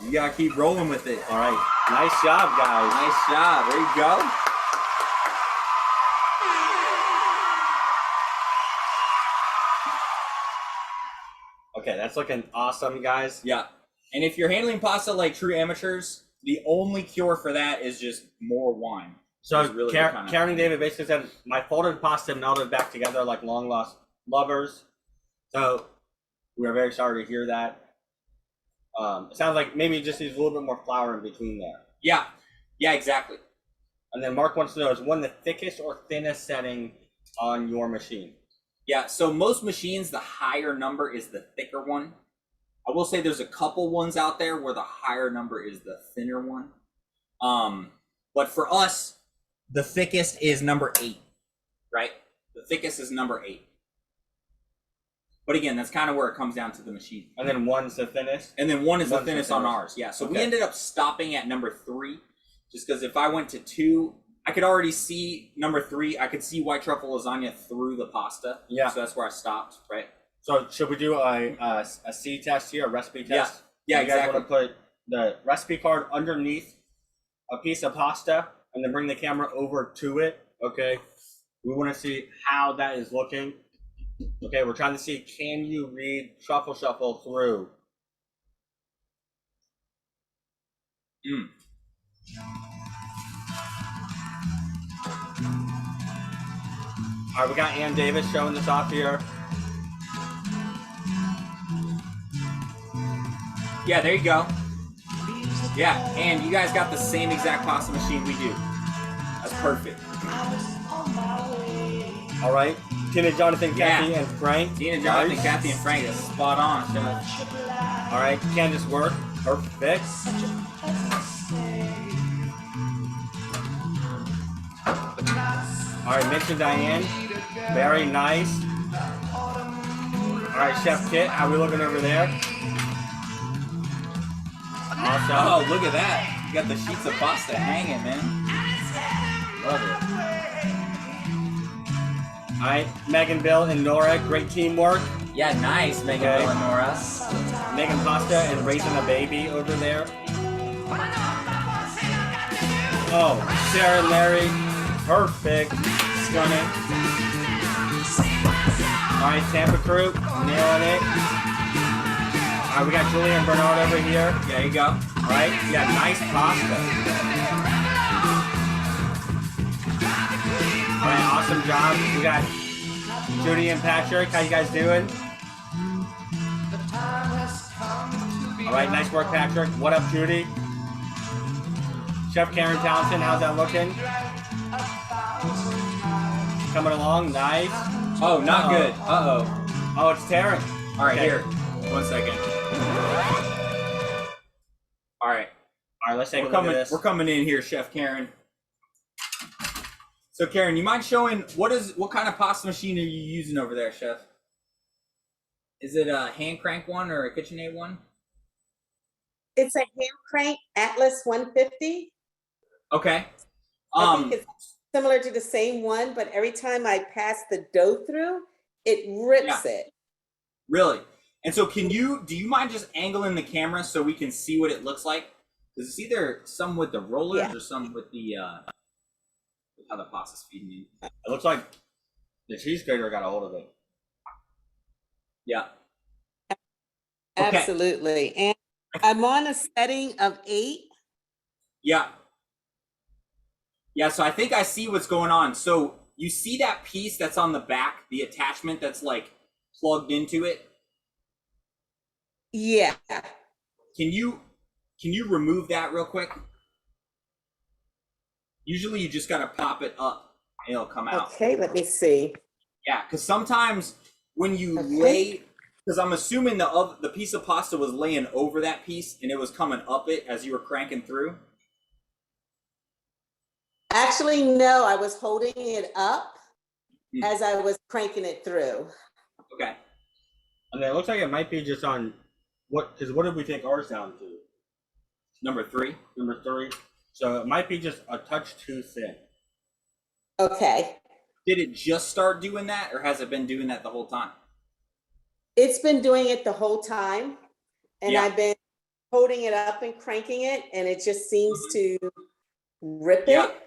You gotta keep rolling with it. All right, nice job, guys. Nice job. There you go. Okay, that's looking awesome, guys. Yeah. And if you're handling pasta like true amateurs, the only cure for that is just more wine. So Really Karen and David basically said, my folded pasta melted back together like long lost lovers. So we are very sorry to hear that. It sounds like maybe it just needs a little bit more flour in between there. Yeah. Yeah, exactly. And then Mark wants to know, is one the thickest or thinnest setting on your machine? Yeah, so most machines, the higher number is the thicker one. I will say there's a couple ones out there where the higher number is the thinner one. But for us, the thickest is number 8, right? The thickest is number 8. But again, that's kind of where it comes down to the machine. And then one's the thinnest? And then one is the One's the thinnest on thinnest. ours. Yeah, so we Okay. ended up stopping at number 3, just because if I went to 2, I could already see number 3. I could see White Truffle Lasagna through the pasta. Yeah. So that's where I stopped, right? So should we do a C test here, a recipe test? Yeah, You guys exactly. want to put the recipe card underneath a piece of pasta and then bring the camera over to it, okay? We want to see how that is looking. Okay, we're trying to see, can you read Truffle Shuffle through? Mm. All right, we got Ann Davis showing this off here. Yeah, there you go. Yeah, and you guys got the same exact pasta machine we do. That's perfect. All right, Tina, Jonathan, Yeah. Kathy, and Frank. Tina, Jonathan, Nice. Kathy, and Frank is spot on. So. All right, Candace work. Perfect. All right, Mitch and Diane. Very nice. All right, Chef Kit, how we looking over there? Awesome. Oh, look at that. You got the sheets of pasta hanging, man. Love it. All right, Megan, Bill, and Nora, great teamwork. Yeah, nice, Megan, Okay. Bill, and Nora. Making pasta and raising a baby over there. Oh, Sarah and Larry, perfect, stunning. All right, Tampa crew, nailing it. All right, we got Julie and Bernard over here. There you go. All right, yeah, nice pasta. All right, awesome job. We got Judy and Patrick. How you guys doing? All right, nice work, Patrick. What up, Judy? Chef Karen Townsend, how's that looking? Coming along, nice. Oh, not Uh-oh. good. Uh-oh. Oh, it's Taryn. All right, Okay. here. 1 second. All right. All right, let's take a We're look coming, at this. we're coming in here, Chef Karen. So, Karen, you mind showing what kind of pasta machine are you using over there, Chef? Is it a hand crank one or a KitchenAid one? It's a hand crank Atlas 150. Okay. I think it's similar to the same one, but every time I pass the dough through, it rips it. Really? And so do you mind just angling the camera so we can see what it looks like? Because it's either some with the rollers or some with the with how the pasta's feeding in. It looks like the cheese grater got a hold of it. Yeah. Okay. Absolutely. And I'm on a setting of 8. Yeah. Yeah, so I think I see what's going on. So you see that piece that's on the back, the attachment that's like plugged into it? Yeah. Can you remove that real quick? Usually you just gotta pop it up and it'll come out. Okay, let me see. Yeah, because sometimes when you Okay. lay, because I'm assuming the piece of pasta was laying over that piece and it was coming up it as you were cranking through. Actually, no, I was holding it up as I was cranking it through. Okay. And it looks like it might be just on because what did we take ours down to? Number 3. Number 3. So it might be just a touch too thin. Okay. Did it just start doing that, or has it been doing that the whole time? It's been doing it the whole time, and Yeah. I've been holding it up and cranking it, and it just seems to rip Yeah. it.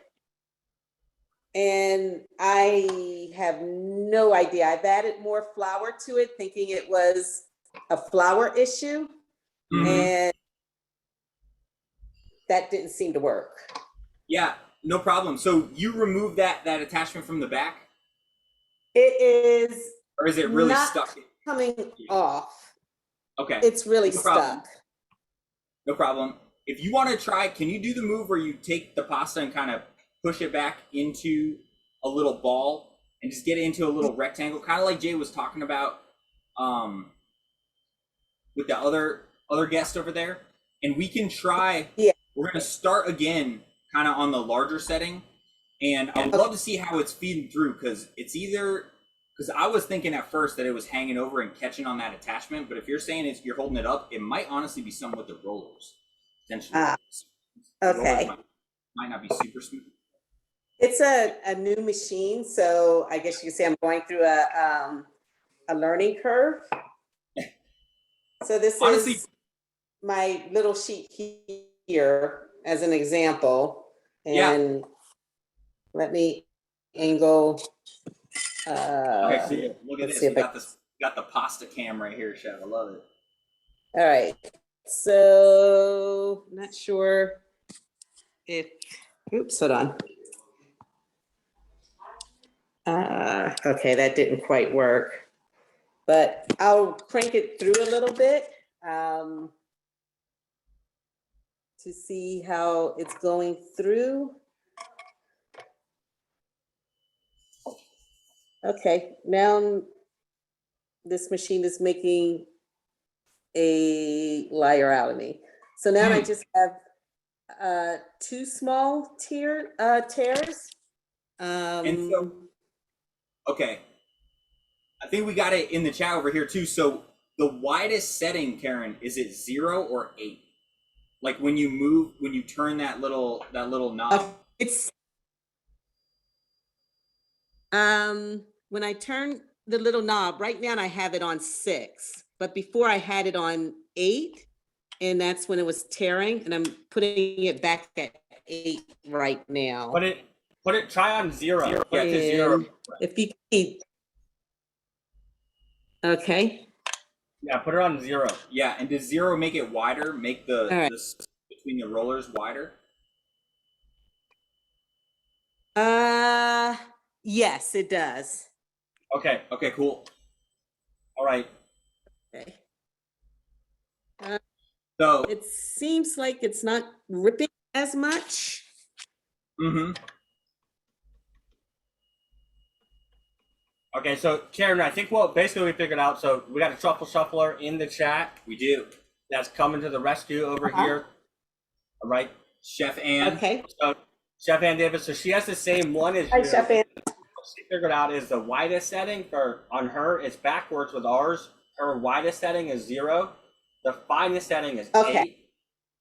And I have no idea. I've added more flour to it, thinking it was a flour issue, and that didn't seem to work. Yeah, no problem. So you remove that attachment from the back, It is or is it really not stuck? coming off. Okay. It's really No problem. stuck. No problem. If you want to try, can you do the move where you take the pasta and kind of push it back into a little ball and just get it into a little rectangle, kind of like Jay was talking about with the other guest over there? And we can try. Yeah. We're gonna start again, kind of on the larger setting, and I'd love to see how it's feeding through, because it's either. Because I was thinking at first that it was hanging over and catching on that attachment, but if you're saying you're holding it up, it might honestly be some with the rollers, potentially. The rollers Okay. might not be super smooth. It's a new machine, so I guess you could say I'm going through a learning curve. So this Honestly- is my little sheet here as an example. Yeah. And let me angle Okay, see, look at let's this. see We if I- got this. Got the pasta cam right here, Chef. I love it. All right, so not sure if, oops, hold on. Okay, that didn't quite work, but I'll crank it through a little bit to see how it's going through. Okay, now this machine is making a liar out of me. So now I just have two small tears. And so, okay, I think we got it in the chat over here too. So the widest setting, Karen, is it 0 or 8? Like when you move, when you turn that little knob. It's when I turn the little knob, right now I have it on 6, but before I had it on 8, and that's when it was tearing, and I'm putting it back at 8 right now. Try on 0. Put it to 0. And if you keep, okay. Yeah, put it on 0. Yeah, and does 0 make it wider? Make the, All right. the space between the rollers wider? Yes, it does. Okay. Okay, cool. All right. Okay. So, It seems like it's not ripping as much. Okay, so Karen, I think what basically we figured out. So we got a truffle shuffler in the chat. we do. That's coming to the rescue over here. All right, Chef Ann. Okay. so Chef Ann Davis. So she has the same one as Hi, you. Chef Ann. What she figured out is the widest setting for on her is backwards with ours. Her widest setting is 0. The finest setting is 8.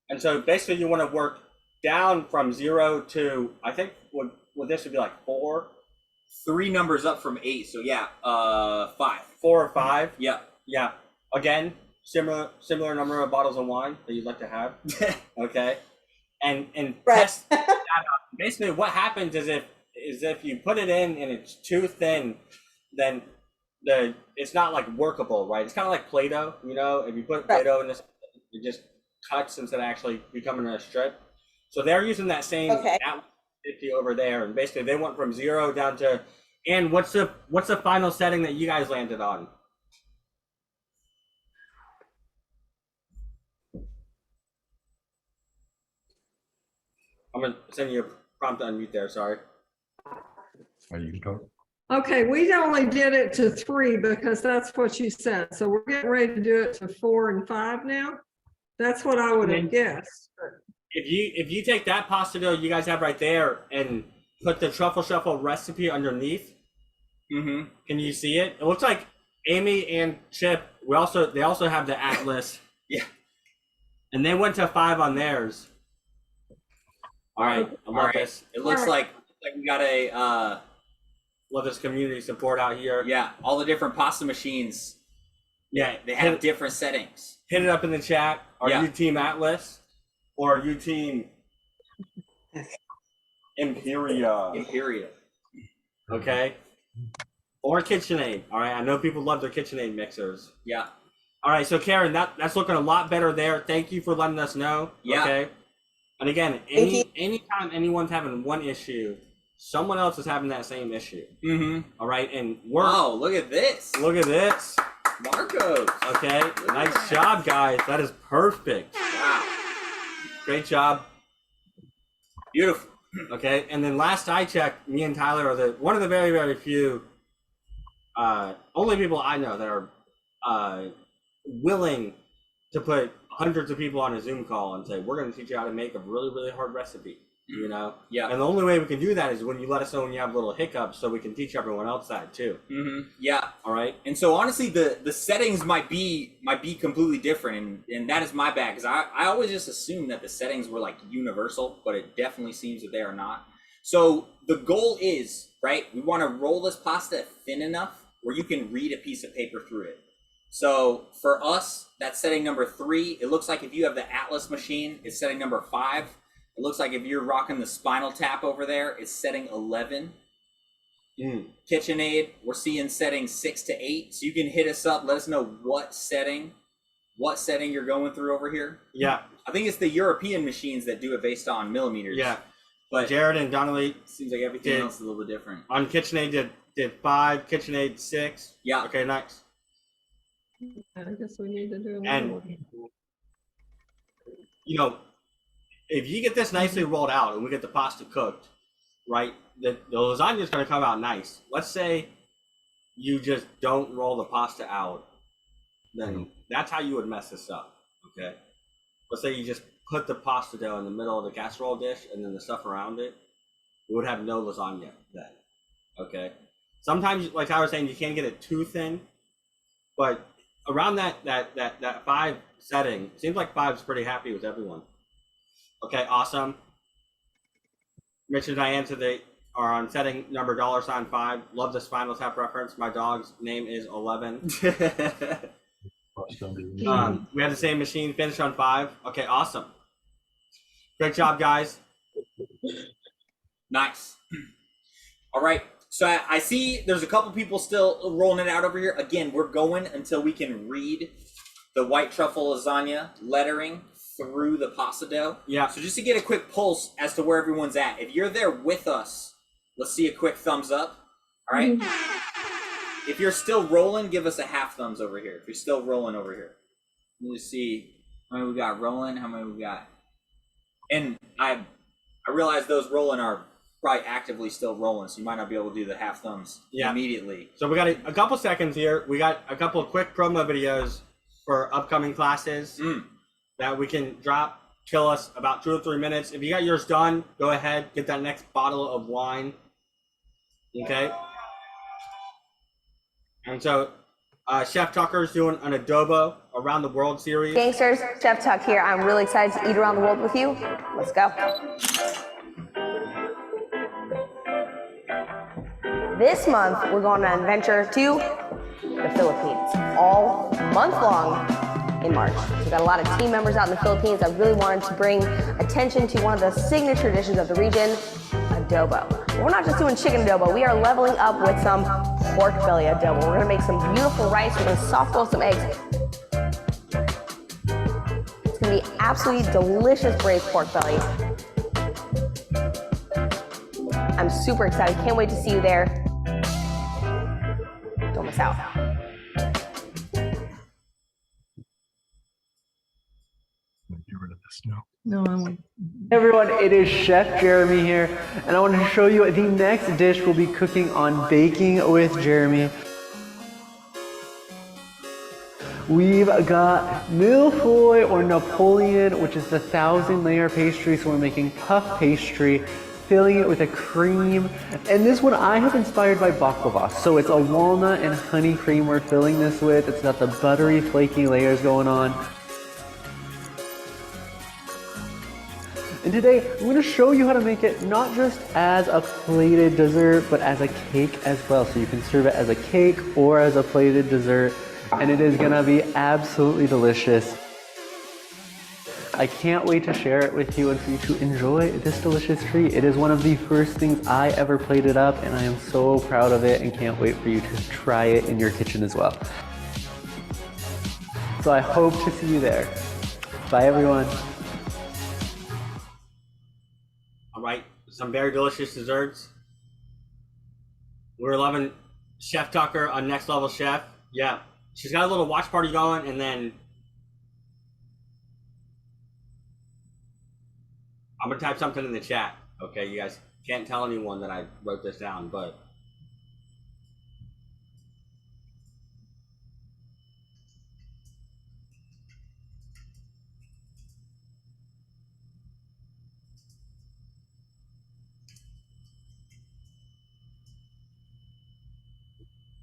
And so basically you want to work down from 0 to, I think what this would be like 4. 3 numbers up from 8. So yeah, 5. 4 or 5. Yeah. Yeah. Again, similar number of bottles of wine that you'd like to have. Okay. And Right. test that out. Basically what happens is if you put it in and it's too thin, then it's not like workable, right? It's kind of like Play-Doh, you know, if you put Play-Doh in this, it just cuts instead of actually becoming a strip. So they're using that same Atlas 50 over there, and basically they went from 0 down to. And what's the final setting that you guys landed on? I'm gonna send you a prompt to unmute there. Sorry. Okay, we only did it to 3 because that's what you said. So we're getting ready to do it to 4 and 5 now. That's what I would have guessed. If you take that pasta dough you guys have right there and put the truffle shuffle recipe underneath, can you see it? It looks like Amy and Chip. They also have the Atlas. Yeah. And they went to 5 on theirs. All right. I love this. It looks like we got a Love this community support out here. yeah, all the different pasta machines. Yeah. They have different settings. Hit it up in the chat. Are Yeah. you Team Atlas or are you Team Imperia? Imperial. Okay. Or KitchenAid. All right. I know people love their KitchenAid mixers. Yeah. All right. So Karen, that's looking a lot better there. Thank you for letting us know. Yeah. Okay. And again, anytime anyone's having one issue, someone else is having that same issue. All right. And Wow, look at this. look at this. Marcos. Okay. Nice job, guys. That is perfect. Wow. Great job. Beautiful. Okay, and then last I checked, me and Tyler are one of the very, very few only people I know that are willing to put hundreds of people on a Zoom call and say, we're going to teach you how to make a really, really hard recipe, you know? Yeah. And the only way we can do that is when you let us know when you have little hiccups so we can teach everyone else that too. Yeah. All right? And so honestly, the settings might be completely different, and that is my bad, because I always just assumed that the settings were like universal, but it definitely seems that they are not. So the goal is, right, we want to roll this pasta thin enough where you can read a piece of paper through it. So for us, that's setting number 3. It looks like if you have the Atlas machine, it's setting number 5. It looks like if you're rocking the Spinal Tap over there, it's setting 11. KitchenAid, we're seeing settings 6 to 8. So you can hit us up. Let us know what setting you're going through over here. Yeah. I think it's the European machines that do it based on millimeters. Yeah. But Jared and Donnelly seems like everything else is a little bit different. on KitchenAid did 5, KitchenAid 6. Yeah. Okay, nice. I guess we need to do another And one. you know, if you get this nicely rolled out and we get the pasta cooked, right, the lasagna is going to come out nice. Let's say you just don't roll the pasta out, then that's how you would mess this up, okay? Let's say you just put the pasta dough in the middle of the casserole dish and then the stuff around it, we would have no lasagna then, okay? Sometimes, like I was saying, you can't get it too thin, but around that 5 setting, seems like 5's pretty happy with everyone. Okay, awesome. Mitch and Diane are on setting number $5. Love this Final Tap reference. My dog's name is 11. We have the same machine, finished on 5. Okay, awesome. Great job, guys. Nice. All right. So I see there's a couple people still rolling it out over here. Again, we're going until we can read the white truffle lasagna lettering through the pasta dough. Yeah. So just to get a quick pulse as to where everyone's at. If you're there with us, let's see a quick thumbs up. All right. If you're still rolling, give us a half thumbs over here. If you're still rolling over here. Let me see how many we got rolling, how many we got. And I realize those rolling are probably actively still rolling, so you might not be able to do the half thumbs immediately. So we got a couple seconds here. We got a couple of quick promo videos for upcoming classes that we can drop. Kill us about 2 or 3 minutes. If you got yours done, go ahead, get that next bottle of wine. Okay. And so Chef Tucker's doing an adobo around the world series. Gangsters, Chef Tuck here. I'm really excited to eat around the world with you. Let's go. This month, we're going on an adventure to the Philippines, all month long in March. So we've got a lot of team members out in the Philippines that really wanted to bring attention to one of the signature dishes of the region, adobo. But we're not just doing chicken adobo, we are leveling up with some pork belly adobo. We're gonna make some beautiful rice, we're gonna soft boil some eggs. It's gonna be absolutely delicious braised pork belly. I'm super excited, can't wait to see you there. Don't miss out. No, I won't. Hey everyone, it is Chef Jeremy here, and I want to show you the next dish we'll be cooking on Baking with Jeremy. We've got millefeuille or Napoleon, which is the 1,000-layer pastry, so we're making puff pastry, filling it with a cream. And this one I have inspired by baklava, so it's a walnut and honey cream we're filling this with. It's got the buttery, flaky layers going on. And today, I'm going to show you how to make it not just as a plated dessert, but as a cake as well. So you can serve it as a cake or as a plated dessert, and it is going to be absolutely delicious. I can't wait to share it with you and for you to enjoy this delicious treat. It is one of the first things I ever plated up, and I am so proud of it and can't wait for you to try it in your kitchen as well. So I hope to see you there. Bye everyone. All right, some very delicious desserts. We're loving Chef Tucker on Next Level Chef. Yeah, she's got a little watch party going, and then I'm gonna type something in the chat. Okay, you guys can't tell anyone that I wrote this down, but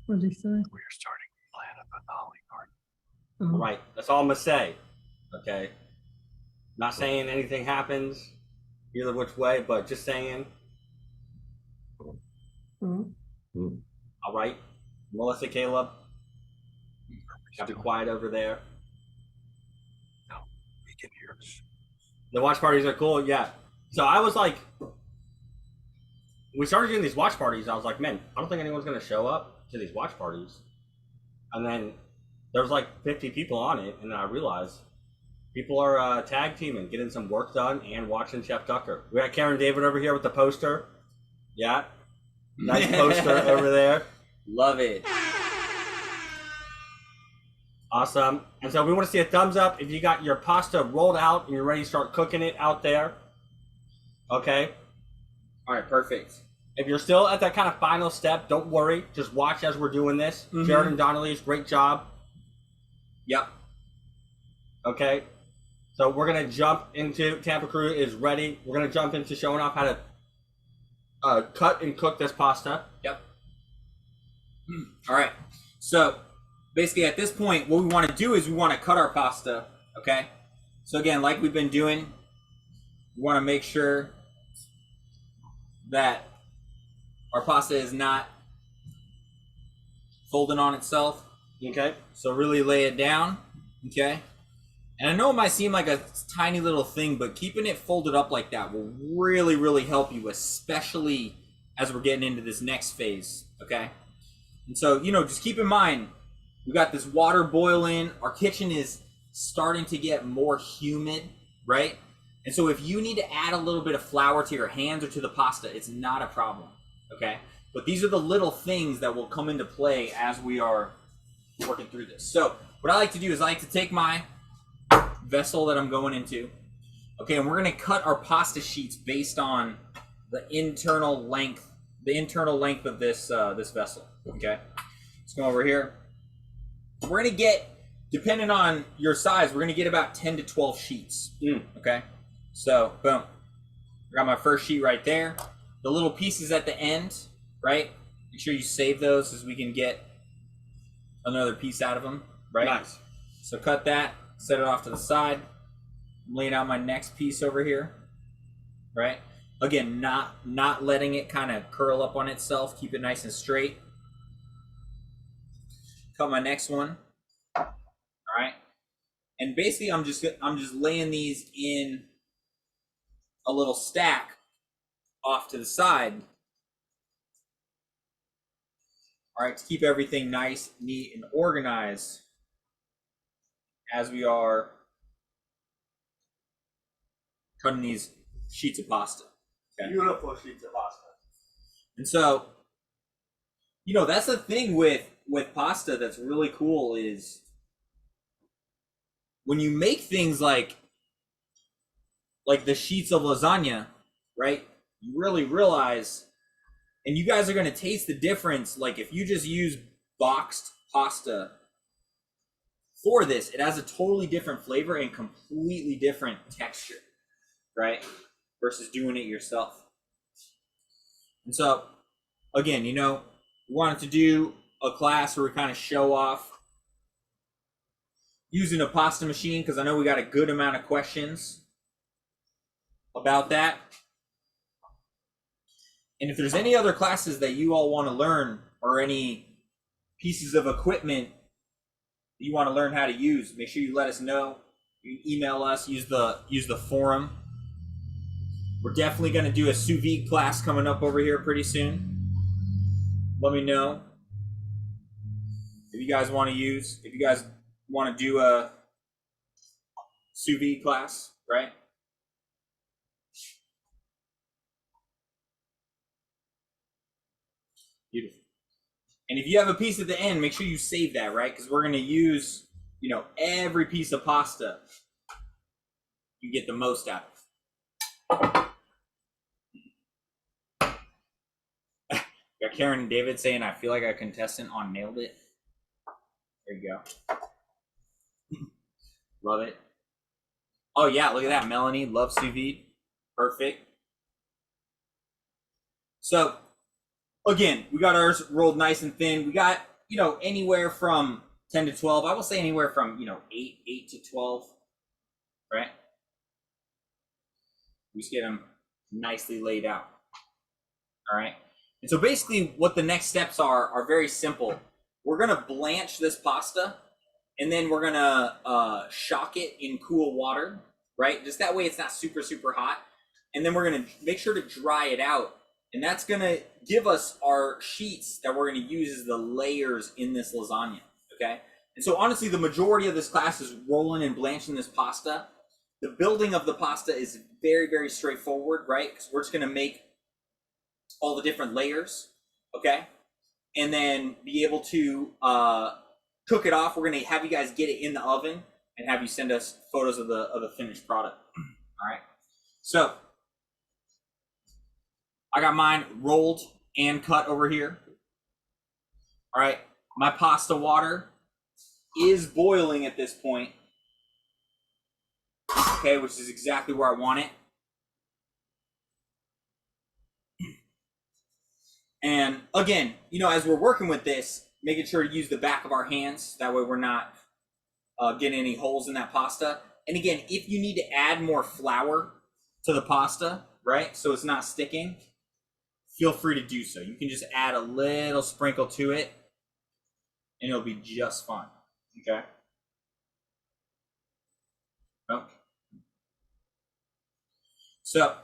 What did he say? We're starting to plan a finale party. Oh. right, that's all I'm gonna say. Okay, not saying anything happens either which way, but just saying. Oh. All right, Melissa, Caleb, gotta be quiet over there. No, we can hear us. The watch parties are cool, yeah. So I was like, we started doing these watch parties. I was like, man, I don't think anyone's gonna show up to these watch parties. And then there was like 50 people on it, and then I realized people are tag teaming, getting some work done, and watching Chef Tucker. We got Karen David over here with the poster. Yeah, nice poster over there. Love it. Awesome. And so we want to see a thumbs up if you got your pasta rolled out and you're ready to start cooking it out there. Okay. All right, perfect. If you're still at that kind of final step, don't worry. Just watch as we're doing this. Jared and Donnelly's great job. Yep. Okay. So we're going to jump into, Tampa Crew is ready. We're going to jump into showing off how to cut and cook this pasta. Yep. All right. So basically at this point, what we want to do is we want to cut our pasta. Okay. So again, like we've been doing, we want to make sure that our pasta is not folding on itself. Okay. So really lay it down. Okay. And I know it might seem like a tiny little thing, but keeping it folded up like that will really, really help you, especially as we're getting into this next phase. Okay. And so, just keep in mind, we got this water boiling. Our kitchen is starting to get more humid, right? And so if you need to add a little bit of flour to your hands or to the pasta, it's not a problem, okay? But these are the little things that will come into play as we are working through this. So what I like to do is I like to take my vessel that I'm going into, okay, and we're gonna cut our pasta sheets based on the internal length of this this vessel, okay? Let's go over here. We're gonna get, depending on your size, we're gonna get about 10 to 12 sheets, okay? So, boom. I got my first sheet right there. The little pieces at the end, right? Make sure you save those so we can get another piece out of them, right? Nice. So cut that, set it off to the side. I'm laying out my next piece over here, right? Again, not letting it kind of curl up on itself. Keep it nice and straight. Cut my next one. All right. And basically, I'm just laying these in a little stack off to the side. All right, to keep everything nice, neat, and organized as we are cutting these sheets of pasta. Okay? Beautiful sheets of pasta. And so, that's the thing with pasta that's really cool is when you make things like the sheets of lasagna, right? You really realize, and you guys are going to taste the difference. Like if you just use boxed pasta for this, it has a totally different flavor and completely different texture, right? Versus doing it yourself. And so, again, we wanted to do a class where we kind of show off using a pasta machine because I know we got a good amount of questions about that. And if there's any other classes that you all want to learn or any pieces of equipment you want to learn how to use, make sure you let us know. You can email us, use the forum. We're definitely going to do a sous vide class coming up over here pretty soon. Let me know if you guys want to do a sous vide class, right? Beautiful. And if you have a piece at the end, make sure you save that, right? Because we're going to use, every piece of pasta you get the most out of. Got Karen and David saying, I feel like a contestant on Nailed It. There you go. Love it. Oh, yeah, look at that. Melanie, love sous vide. Perfect. So, again, we got ours rolled nice and thin. We got, anywhere from 10 to 12. I will say anywhere from, 8 to 12, right? We just get them nicely laid out. All right. And so basically what the next steps are very simple. We're going to blanch this pasta and then we're going to shock it in cool water, right? Just that way it's not super, super hot. And then we're going to make sure to dry it out. And that's gonna give us our sheets that we're gonna use as the layers in this lasagna, okay? And so honestly, the majority of this class is rolling and blanching this pasta. The building of the pasta is very, very straightforward, right? Because we're just gonna make all the different layers, okay? And then be able to cook it off. We're gonna have you guys get it in the oven and have you send us photos of the finished product. All right. So I got mine rolled and cut over here. All right. My pasta water is boiling at this point. Okay, which is exactly where I want it. And again, you know, as we're working with this, making sure to use the back of our hands. That way we're not getting any holes in that pasta. And again, if you need to add more flour to the pasta, right, so it's not sticking, feel free to do so. You can just add a little sprinkle to it and it'll be just fine, okay? Okay. So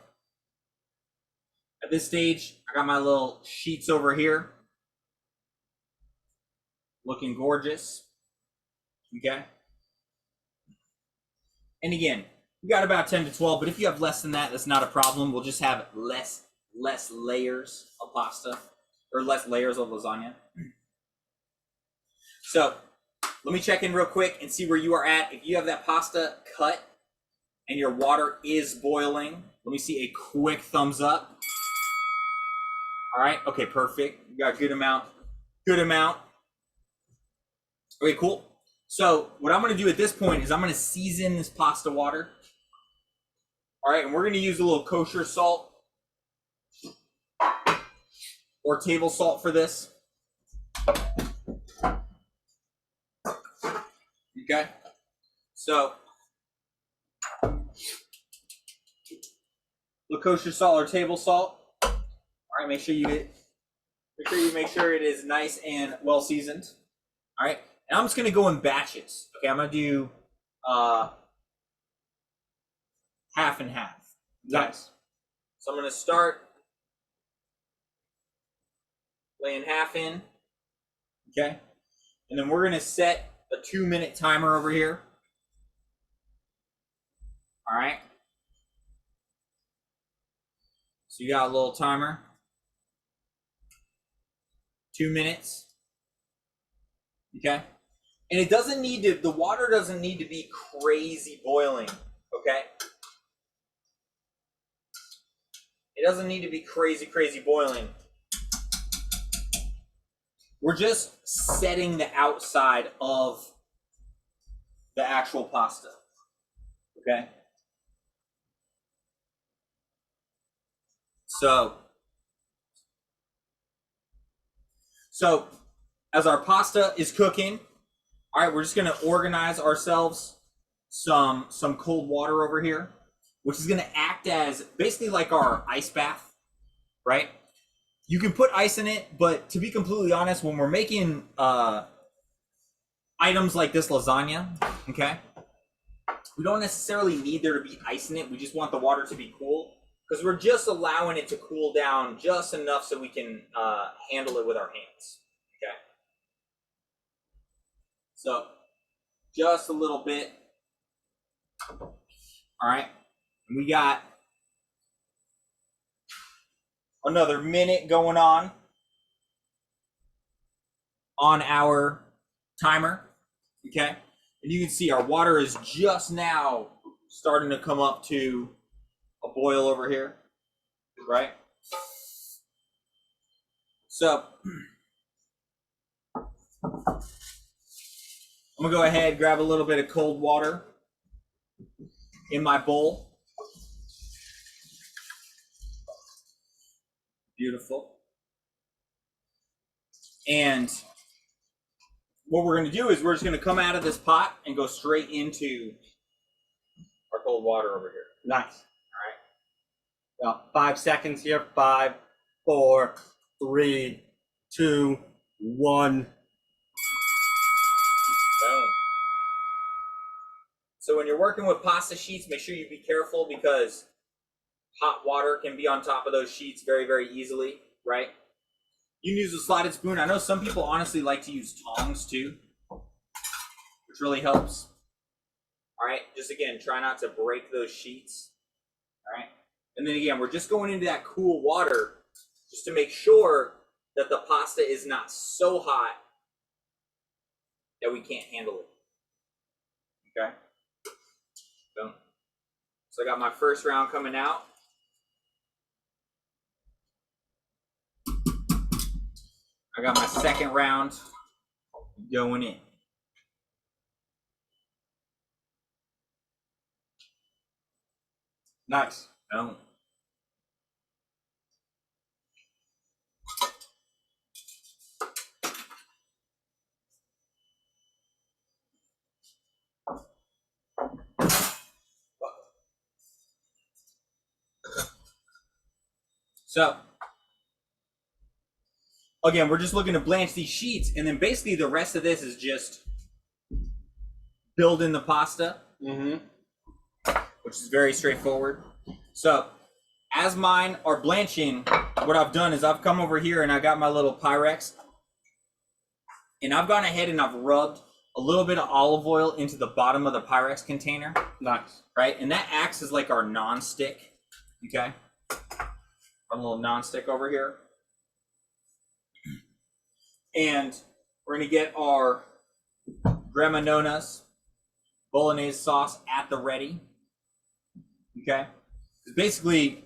at this stage, I got my little sheets over here, looking gorgeous, okay? And again, we got about 10 to 12, but if you have less than that, that's not a problem. We'll just have less layers of pasta, or less layers of lasagna. So let me check in real quick and see where you are at. If you have that pasta cut and your water is boiling, let me see a quick thumbs up. All right, okay, perfect. You got a good amount. Okay, cool. So what I'm gonna do at this point is I'm gonna season this pasta water. All right, and we're gonna use a little kosher salt or table salt for this. Okay, so little kosher salt or table salt. All right, make sure you make sure it is nice and well seasoned. All right, and I'm just gonna go in batches. Okay, I'm gonna do half and half. Nice. So I'm gonna start laying half in. Okay, and then we're gonna set a 2-minute timer over here. All right. So you got a little timer. 2 minutes. Okay. And it doesn't need to, the water doesn't need to be crazy boiling. Okay. It doesn't need to be crazy boiling. We're just setting the outside of the actual pasta. Okay. So as our pasta is cooking, all right, we're just gonna organize ourselves some cold water over here, which is gonna act as basically like our ice bath, right? You can put ice in it, but to be completely honest, when we're making items like this lasagna, okay, we don't necessarily need there to be ice in it. We just want the water to be cool because we're just allowing it to cool down just enough so we can handle it with our hands, okay? So just a little bit. All right, we got another minute going on our timer, okay? And you can see our water is just now starting to come up to a boil over here, right? So I'm gonna go ahead and grab a little bit of cold water in my bowl. Beautiful. And what we're going to do is we're just going to come out of this pot and go straight into our cold water over here. Nice. All right. About 5 seconds here. 5, 4, 3, 2, 1. Boom. So when you're working with pasta sheets, make sure you be careful because hot water can be on top of those sheets very, very easily, right? You can use a slotted spoon. I know some people honestly like to use tongs too, which really helps. All right, just again, try not to break those sheets. All right, and then again, we're just going into that cool water just to make sure that the pasta is not so hot that we can't handle it. Okay. Boom. So I got my first round coming out. I got my second round going in. Nice. Boom. So, again, we're just looking to blanch these sheets, and then basically the rest of this is just building the pasta, which is very straightforward. So, as mine are blanching, what I've done is I've come over here and I got my little Pyrex, and I've gone ahead and I've rubbed a little bit of olive oil into the bottom of the Pyrex container. Nice. Right? And that acts as like our non-stick, okay? Our little non-stick over here. And we're gonna get our Grandma Nona's bolognese sauce at the ready, okay? Because basically,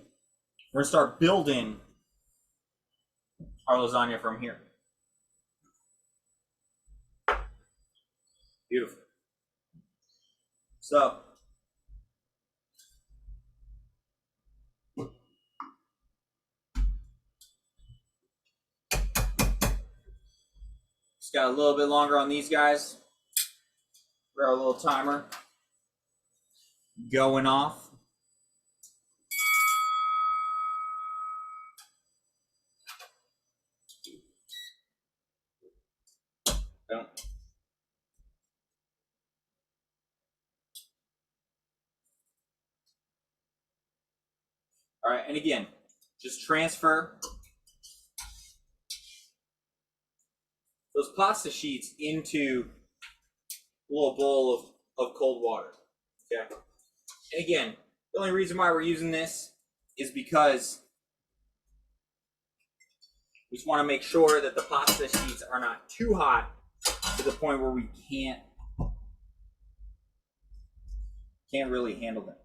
we're gonna start building our lasagna from here. Beautiful. So, just got a little bit longer on these guys. For our little timer going off. Boom. All right, and again, just transfer those pasta sheets into a little bowl of cold water, okay? And again, the only reason why we're using this is because we just want to make sure that the pasta sheets are not too hot to the point where we can't really handle them.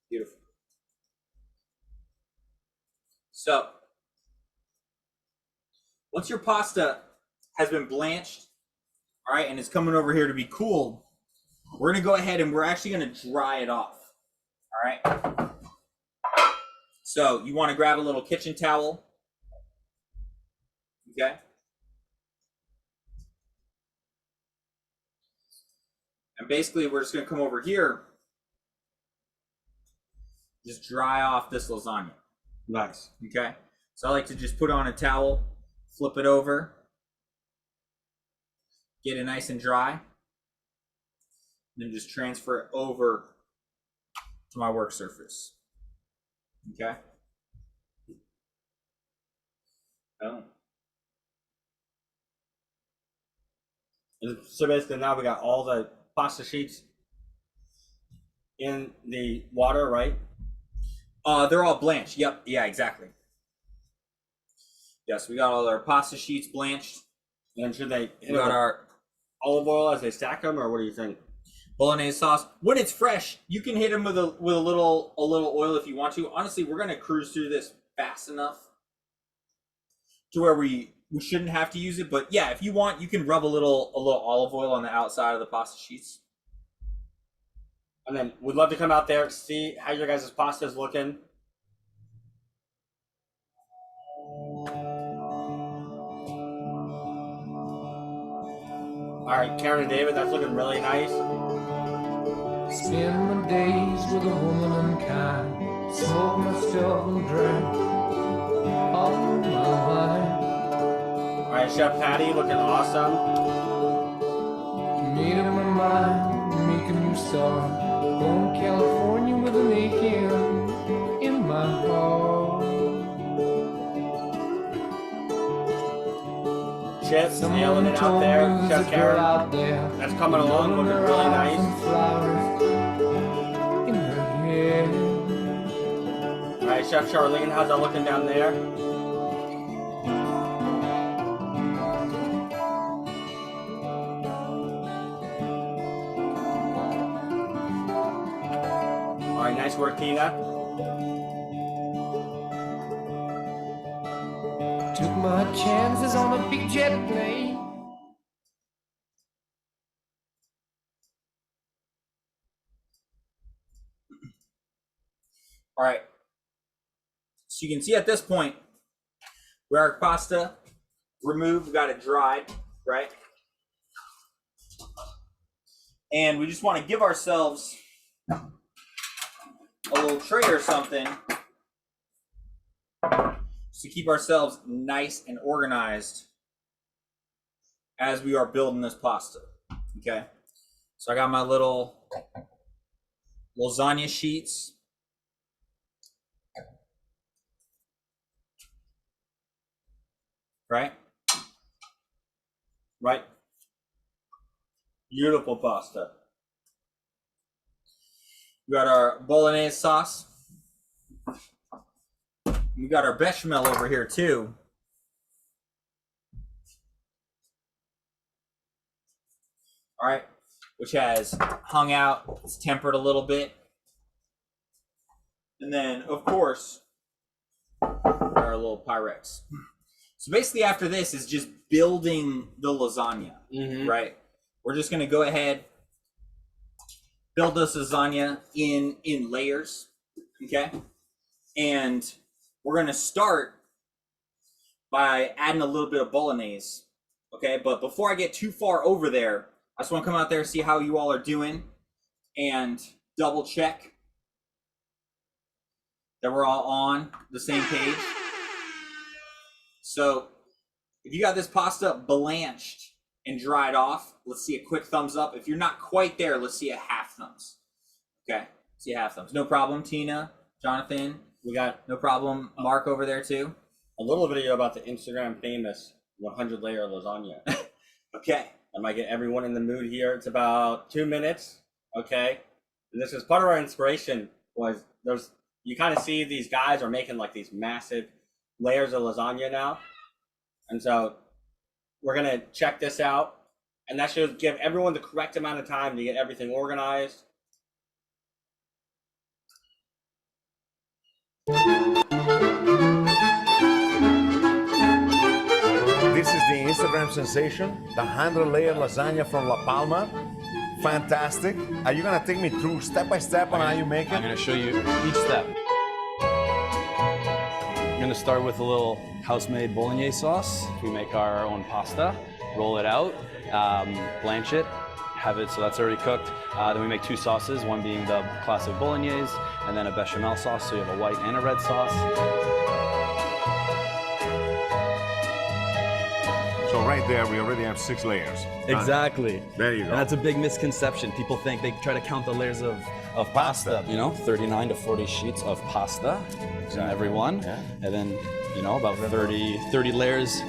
Beautiful. So, once your pasta has been blanched, all right, and it's coming over here to be cooled, we're gonna go ahead and we're actually gonna dry it off, all right? So you wanna grab a little kitchen towel, okay? And basically we're just gonna come over here, just dry off this lasagna. Nice. Okay, so I like to just put on a towel, flip it over, get it nice and dry, then just transfer it over to my work surface. Okay. Oh. So basically now we got all the pasta sheets in the water, right? They're all blanched. Yep. Yeah, exactly. Yes, we got all our pasta sheets blanched. And should they We got our olive oil as they stack them, or what do you think? bolognese sauce. When it's fresh, you can hit them with a little oil if you want to. Honestly, we're gonna cruise through this fast enough to where we shouldn't have to use it. But yeah, if you want, you can rub a little olive oil on the outside of the pasta sheets. And then we'd love to come out there, see how your guys' pasta is looking. All right, Karen and David, that's looking really nice. Spend my days with a woman unkind, smoke myself and drink all my life. All right, Chef Patty, looking awesome. made up my mind to make a new start. Going to California with an aching in my heart. Chef's nailing it out there. Chef Karen. Out there. That's coming along, looking really nice. Flowers in her hair. All right, Chef Charlene, how's that looking down there? All right, nice work, Tina. Took my chances on a big jet plane. All right. So you can see at this point, we our pasta removed, we got it dried, right? And we just want to give ourselves a little tray or something to keep ourselves nice and organized as we are building this pasta. Okay. So I got my little lasagna sheets. Right? Right. Beautiful pasta. We got our bolognese sauce. We got our bechamel over here too. All right, which has hung out, it's tempered a little bit. And then, of course, our little Pyrex. So basically after this is just building the lasagna, right? We're just gonna go ahead, build this lasagna in layers, okay? And we're gonna start by adding a little bit of bolognese, okay? But before I get too far over there, I just wanna come out there, see how you all are doing, and double check that we're all on the same page. So if you got this pasta blanched and dried off, let's see a quick thumbs up. If you're not quite there, let's see a half thumbs. Okay, see a half thumbs. No problem, Tina, Jonathan. We got no problem. Mark over there too. A little video about the Instagram famous 100 layer lasagna. Okay. I might get everyone in the mood here. It's about 2 minutes. Okay. And this is part of our inspiration was you kind of see these guys are making like these massive layers of lasagna now. And so we're going to check this out. And that should give everyone the correct amount of time to get everything organized. This is the Instagram sensation, the 100-layer lasagna from La Palma. Fantastic. Are you gonna take me through step by step on how you make it? I'm gonna show you each step. I'm gonna start with a little house-made bolognese sauce. We make our own pasta, roll it out, blanch it, have it so that's already cooked. Then we make two sauces, one being the classic bolognese, and then a bechamel sauce, so you have a white and a red sauce. So right there, we already have 6 layers. Exactly. There you go. And that's a big misconception. People think they try to count the layers of pasta. You know, 39 to 40 sheets of pasta in every one. Yeah. And then, you know, about 30 layers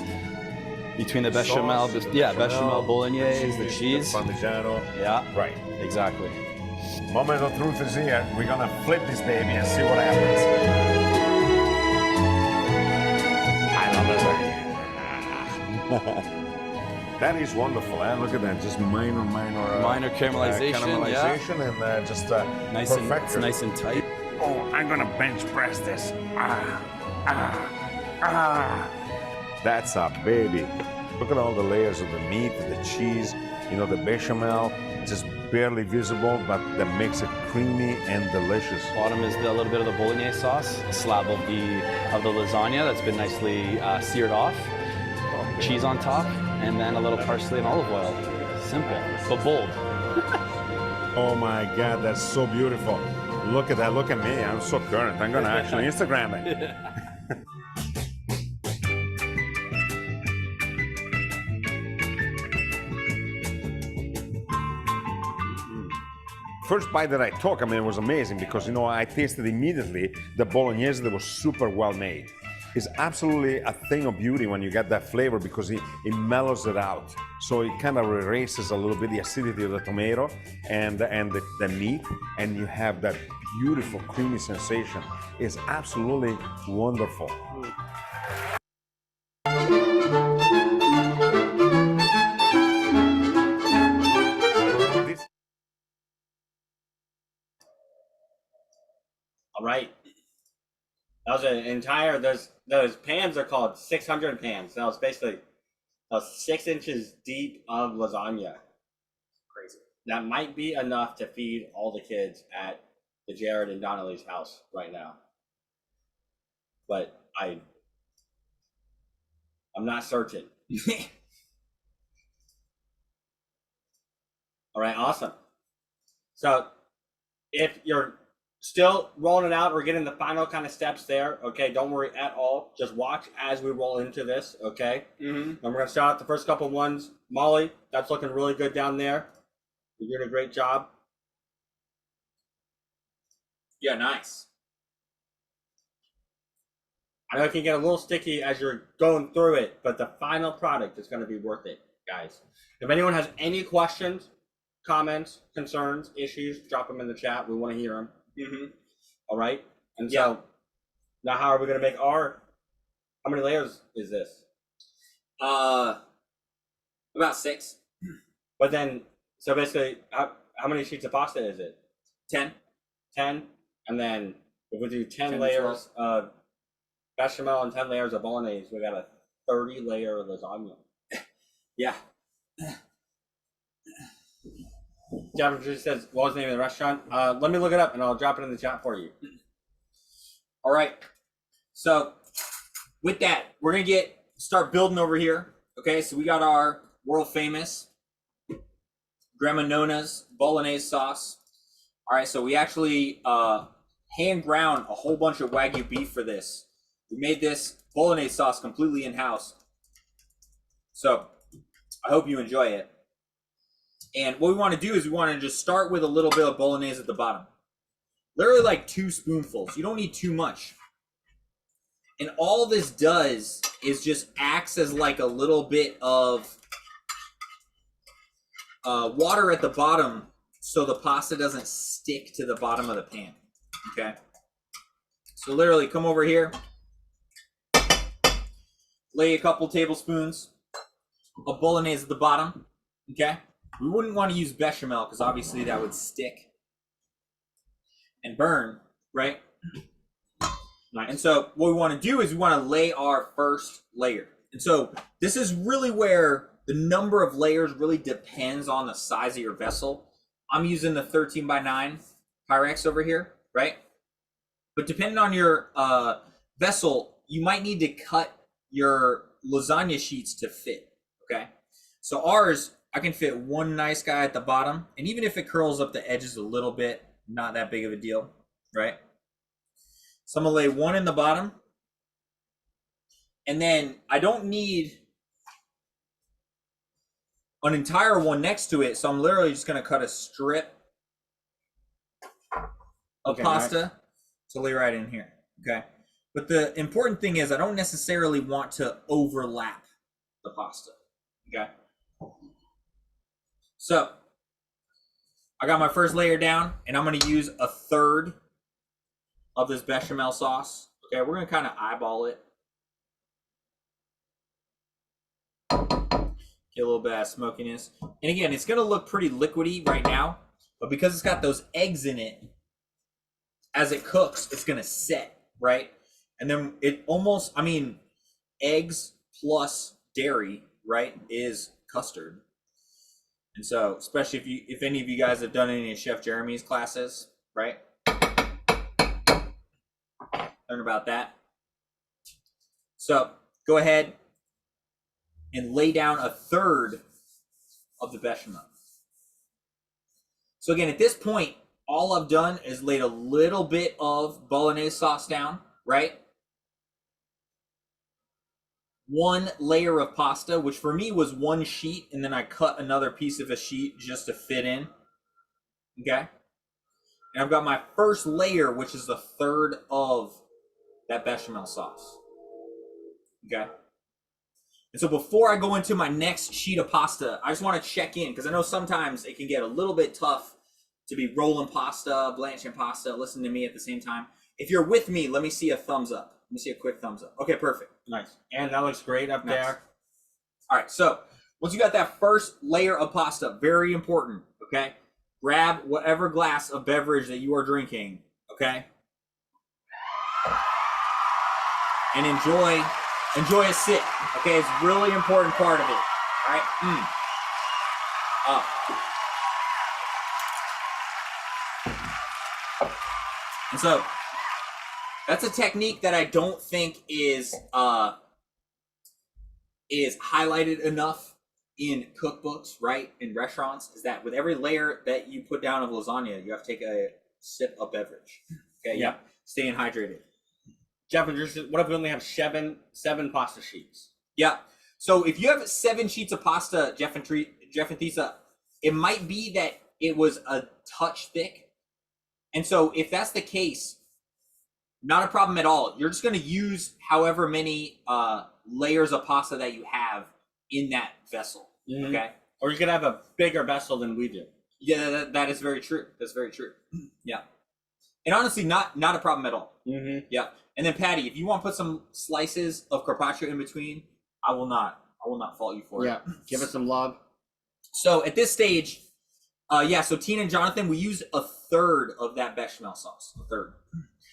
between the bechamel, Sauce, bechamel, bolognese, the cheese. The Parmigiano. Yeah. Right. Exactly. Moment of truth is here. We're gonna flip this baby and see what happens. I love lasagna. That is wonderful, eh? Look at that, just minor caramelization, and just nice and it's nice and tight. Oh, I'm gonna bench press this. That's a baby. Look at all the layers of the meat, the cheese, you know, the bechamel, just barely visible, but that makes it creamy and delicious. Bottom is a little bit of the bolognese sauce, a slab of the lasagna that's been nicely seared off, cheese on top, and then a little parsley and olive oil. Simple, but bold. Oh my God, that's so beautiful. Look at that, look at me, I'm so current. I'm gonna actually Instagram it. first bite that I took, I mean, it was amazing because, you know, I tasted immediately the bolognese that was super well made. It's absolutely a thing of beauty when you get that flavor because it mellows it out. So it kind of erases a little bit the acidity of the tomato and the meat, and you have that beautiful creamy sensation. It's absolutely wonderful. All right. That was an entire, those pans are called 600 pans. That was basically 6 inches deep of lasagna. Crazy. That might be enough to feed all the kids at the Jared and Donnelly's house right now. But I'm not certain. All right, awesome. So if you're still rolling it out or getting the final kind of steps there, okay, don't worry at all. Just watch as we roll into this, okay? And we're going to start out the first couple ones. Molly, that's looking really good down there. You're doing a great job. Yeah, nice. I know it can get a little sticky as you're going through it, but the final product is going to be worth it, guys. If anyone has any questions, comments, concerns, issues, drop them in the chat. We want to hear them. All right. And so now how are we going to make our, how many layers is this? About 6. But then, so basically, how many sheets of pasta is it? 10. 10. And then if we do 10 10 layers of bechamel and 10 layers of bolognese, we got a 30-layer lasagna. Yeah. Jeff just says, what was the name of the restaurant? Let me look it up and I'll drop it in the chat for you. All right. So with that, we're going to start building over here. Okay, so we got our world famous Grandma Nona's bolognese sauce. All right, so we actually hand ground a whole bunch of Wagyu beef for this. We made this bolognese sauce completely in-house. So I hope you enjoy it. And what we want to do is we want to just start with a little bit of bolognese at the bottom. Literally like 2 spoonfuls. You don't need too much. And all this does is just acts as like a little bit of water at the bottom so the pasta doesn't stick to the bottom of the pan. Okay? So literally come over here. Lay a couple tablespoons of bolognese at the bottom. Okay? We wouldn't want to use bechamel because obviously that would stick and burn, right? Nice. And so what we want to do is we want to lay our first layer. And so this is really where the number of layers really depends on the size of your vessel. I'm using the 13x9 Pyrex over here, right? But depending on your vessel, you might need to cut your lasagna sheets to fit, okay? So ours, I can fit one nice guy at the bottom, and even if it curls up the edges a little bit, not that big of a deal, right? So I'm gonna lay one in the bottom, and then I don't need an entire one next to it, so I'm literally just gonna cut a strip of pasta to lay right in here, okay? But the important thing is I don't necessarily want to overlap the pasta, okay? So I got my first layer down, and I'm going to use a third of this bechamel sauce. Okay, we're going to kind of eyeball it. Get a little bit of smokiness. And again, it's going to look pretty liquidy right now, but because it's got those eggs in it, as it cooks, it's going to set, right? And then it almost, I mean, eggs plus dairy, right, is custard. And so, especially if any of you guys have done any of Chef Jeremy's classes, right? Learn about that. So go ahead and lay down a third of the bechamel. So again, at this point, all I've done is laid a little bit of bolognese sauce down, right? One layer of pasta, which for me was one sheet, and then I cut another piece of a sheet just to fit in. Okay? And I've got my first layer, which is the third of that bechamel sauce. Okay. And so before I go into my next sheet of pasta, I just want to check in because I know sometimes it can get a little bit tough to be rolling pasta, blanching pasta, listen to me at the same time. If you're with me, let me see a thumbs up. Let me see a quick thumbs up. Okay, perfect. Nice. And that looks great up there. All right, so once you got that first layer of pasta, very important, okay? Grab whatever glass of beverage that you are drinking, okay? And enjoy a sip, okay? It's a really important part of it, all right? And so that's a technique that I don't think is highlighted enough in cookbooks, right? In restaurants, is that with every layer that you put down of lasagna, you have to take a sip of beverage. Okay, Yeah. Staying hydrated. Jeff, what if we only have seven pasta sheets? Yeah. So if you have 7 sheets of pasta, Jeff and Tisa, it might be that it was a touch thick. And so if that's the case, not a problem at all. You're just going to use however many layers of pasta that you have in that vessel. Mm-hmm. Okay. Or you could have a bigger vessel than we do. Yeah, that is very true. That's very true. Yeah. And honestly, not a problem at all. Mm-hmm. Yeah. And then Patty, if you want to put some slices of carpaccio in between, I will not fault you for it. Yeah. Give it some love. So at this stage, so Tina and Jonathan, we use a third of that bechamel sauce. A third.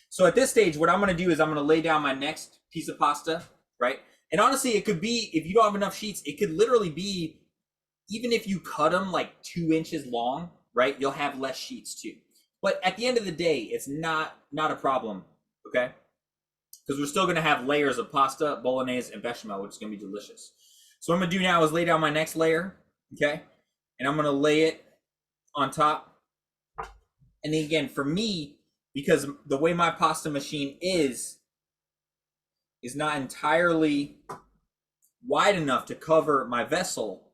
So at this stage, what I'm going to do is I'm going to lay down my next piece of pasta, right? And honestly, it could be, if you don't have enough sheets, it could literally be, even if you cut them like 2 inches long, right? You'll have less sheets too. But at the end of the day, it's not a problem, okay? Because we're still going to have layers of pasta, bolognese, and bechamel, which is going to be delicious. So what I'm going to do now is lay down my next layer, okay? And I'm going to lay it on top. And then again, for me, because the way my pasta machine is not entirely wide enough to cover my vessel,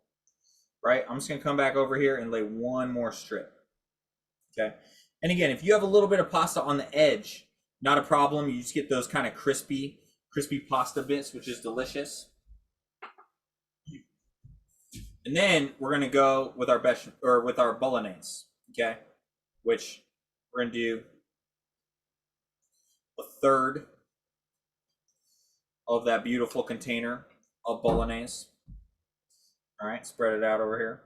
right? I'm just going to come back over here and lay one more strip, okay? And again, if you have a little bit of pasta on the edge, not a problem. You just get those kind of crispy pasta bits, which is delicious. And then we're going to go with our bolognese, okay? Which we're going to do a third of that beautiful container of bolognese. All right, spread it out over here.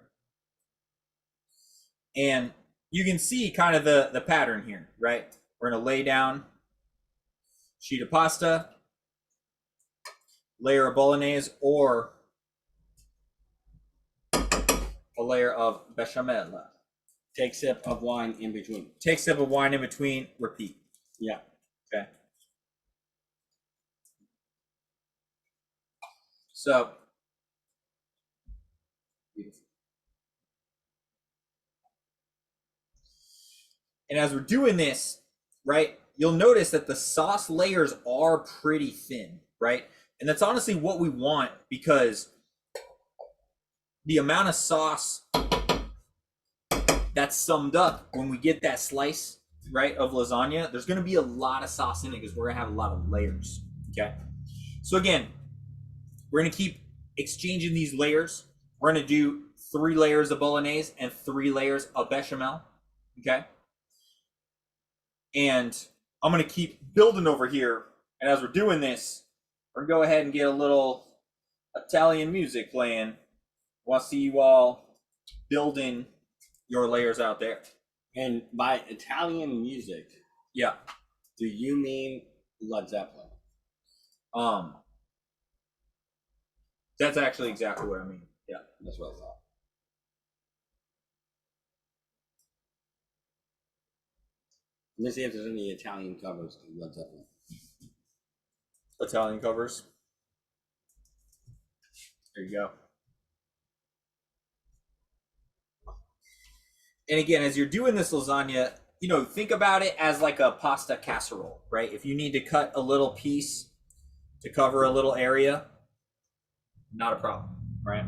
And you can see kind of the pattern here, right? We're going to lay down sheet of pasta, layer of bolognese, or a layer of bechamel. Take sip of wine in between. Take sip of wine in between, repeat. Yeah. Okay. So, beautiful. And as we're doing this, right, you'll notice that the sauce layers are pretty thin, right? And that's honestly what we want, because the amount of sauce that's summed up when we get that slice, right, of lasagna, there's going to be a lot of sauce in it because we're going to have a lot of layers, okay? So again, we're going to keep exchanging these layers. We're going to do 3 layers of bolognese and 3 layers of bechamel, okay? And I'm going to keep building over here. And as we're doing this, we're going to go ahead and get a little Italian music playing. I want to see you all building your layers out there. And by Italian music, yeah, do you mean Led Zeppelin? That's actually exactly what I mean. Yeah, that's what I thought. Let's see if there's any Italian covers to Led Zeppelin. Italian covers. There you go. And again, as you're doing this lasagna, you know, think about it as like a pasta casserole, right? If you need to cut a little piece to cover a little area, not a problem, right?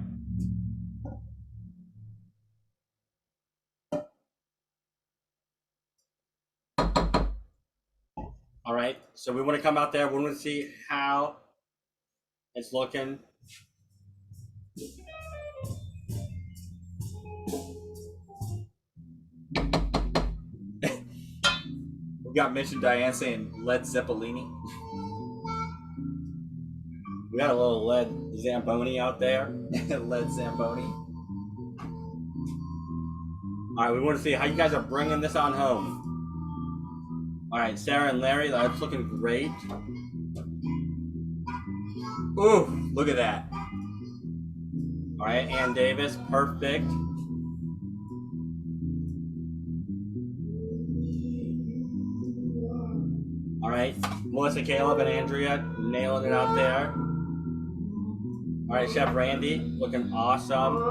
All right, so we want to come out there. We want to see how it's looking. We got Mitch and Diane saying Led Zeppelini. We got a little lead Zamboni out there. Led Zamboni. All right, we want to see how you guys are bringing this on home. All right, Sarah and Larry, that's looking great. Ooh, look at that. All right, Ann Davis, perfect. All right, Melissa, Caleb, and Andrea nailing it out there. All right, Chef Randy, looking awesome.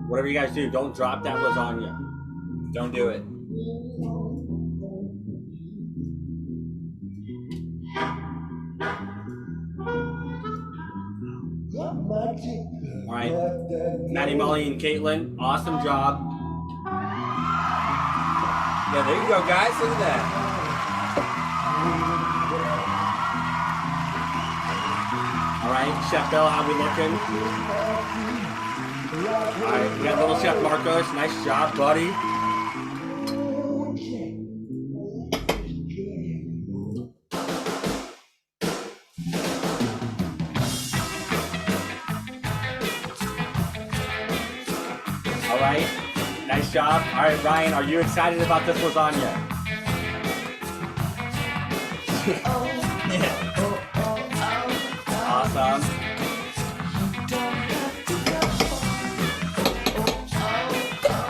Whatever you guys do, don't drop that lasagna. Don't do it. All right, Maddie, Molly, and Caitlin, awesome job. Yeah, there you go, guys. Look at that. All right, Chef Bill, how we looking? All right, we got little Chef Marcos. Nice job, buddy. All right, nice job. All right, Ryan, are you excited about this lasagna? Awesome.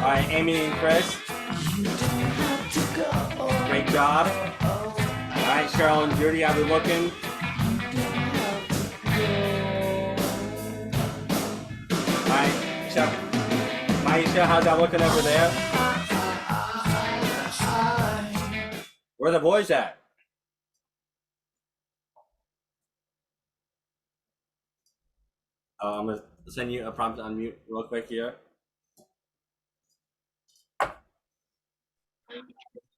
All right, Amy and Chris. Great job. All right, Cheryl and Judy, how we looking? All right, Chef Maisha, how's that looking over there? Where are the boys at? I'm gonna send you a prompt to unmute real quick here.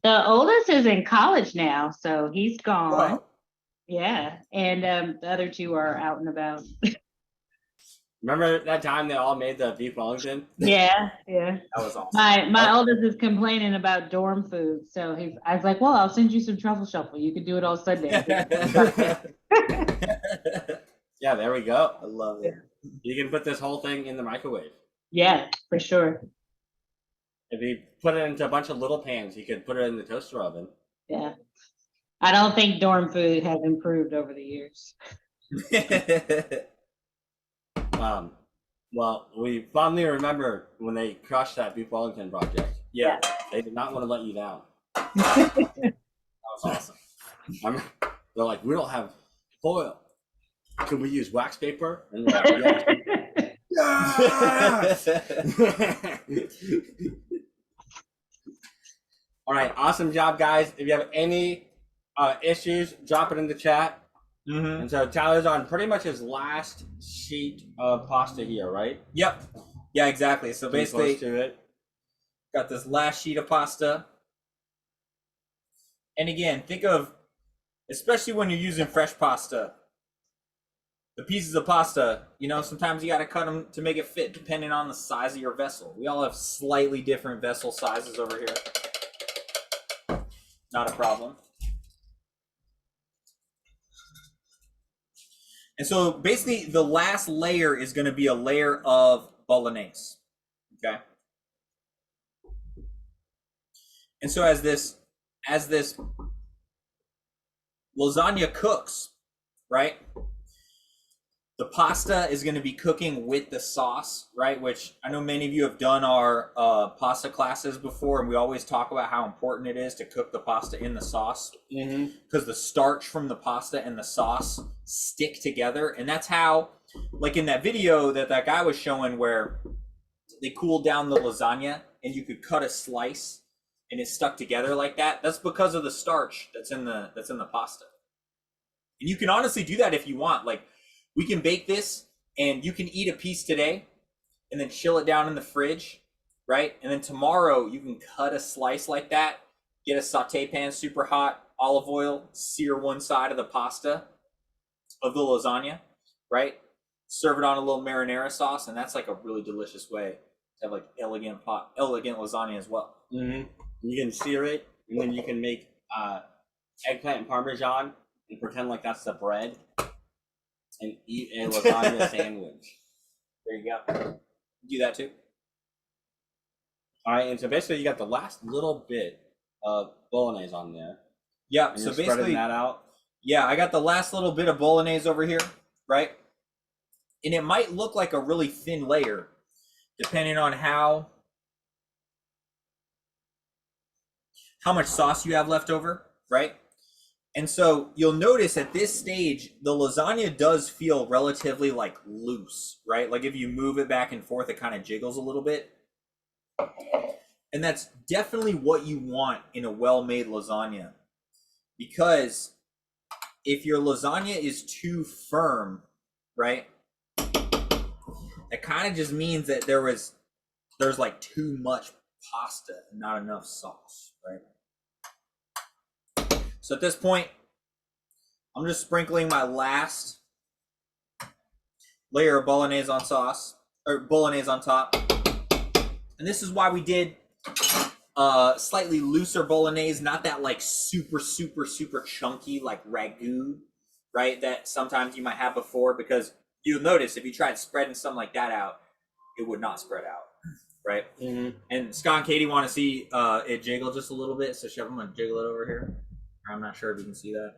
The oldest is in college now, so he's gone. What? Yeah, and the other two are out and about. Remember that time they all made the beef Wellington? Yeah. That was awesome. My oldest is complaining about dorm food, so I was like, "Well, I'll send you some truffle shuffle. You can do it all Sunday." Yeah, there we go. I love it. You can put this whole thing in the microwave. Yeah, for sure. If you put it into a bunch of little pans, you could put it in the toaster oven. Yeah, I don't think dorm food has improved over the years. Well, we fondly remember when they crushed that beef Wellington project. Yeah. They did not want to let you down. That was awesome. They're like, we don't have foil. Can we use wax paper? And we're like, yeah. All right, awesome job, guys. If you have any issues, drop it in the chat. Mm-hmm. And so Tyler's on pretty much his last sheet of pasta here, right? Yep. Yeah, exactly. So Pretty basically, close to it. got this last sheet of pasta. And again, think of, especially when you're using fresh pasta, the pieces of pasta, you know, sometimes you got to cut them to make it fit depending on the size of your vessel. We all have slightly different vessel sizes over here. Not a problem. And so basically the last layer is going to be a layer of bolognese. Okay. And so as this lasagna cooks, right? The pasta is going to be cooking with the sauce, right? Which I know many of you have done our pasta classes before, and we always talk about how important it is to cook the pasta in the sauce, because the starch from the pasta and the sauce stick together. And that's how, like in that video that guy was showing where they cooled down the lasagna and you could cut a slice and it stuck together like that. That's because of the starch that's in the pasta. And you can honestly do that if you want. Like, we can bake this and you can eat a piece today and then chill it down in the fridge, right? And then tomorrow you can cut a slice like that Get a saute pan super hot, olive oil, sear one side of the pasta of the lasagna, right? Serve it on a little marinara sauce, and that's like a really delicious way to have like elegant lasagna as well. Mm-hmm. You can sear it, and then you can make eggplant and parmesan and pretend like that's the bread and eat a lasagna sandwich. There you go. Do that too. All right, and so basically you got the last little bit of bolognese on there. Yeah, And so you're basically spreading that out. Yeah, I got the last little bit of bolognese over here, right? And it might look like a really thin layer, depending on how much sauce you have left over, right? And so you'll notice at this stage, the lasagna does feel relatively like loose, right? Like if you move it back and forth, it kind of jiggles a little bit. And that's definitely what you want in a well-made lasagna. Because if your lasagna is too firm, right? That kind of just means that there's like too much pasta and not enough sauce, right? So at this point, I'm just sprinkling my last layer of bolognese on sauce, or bolognese on top. And this is why we did slightly looser bolognese, not that like super chunky like ragu, right? That sometimes you might have before, because you'll notice if you tried spreading something like that out, it would not spread out, right? Mm-hmm. And Scott and Katie want to see it jiggle just a little bit, so Chef, I'm gonna jiggle it over here. I'm not sure if you can see that.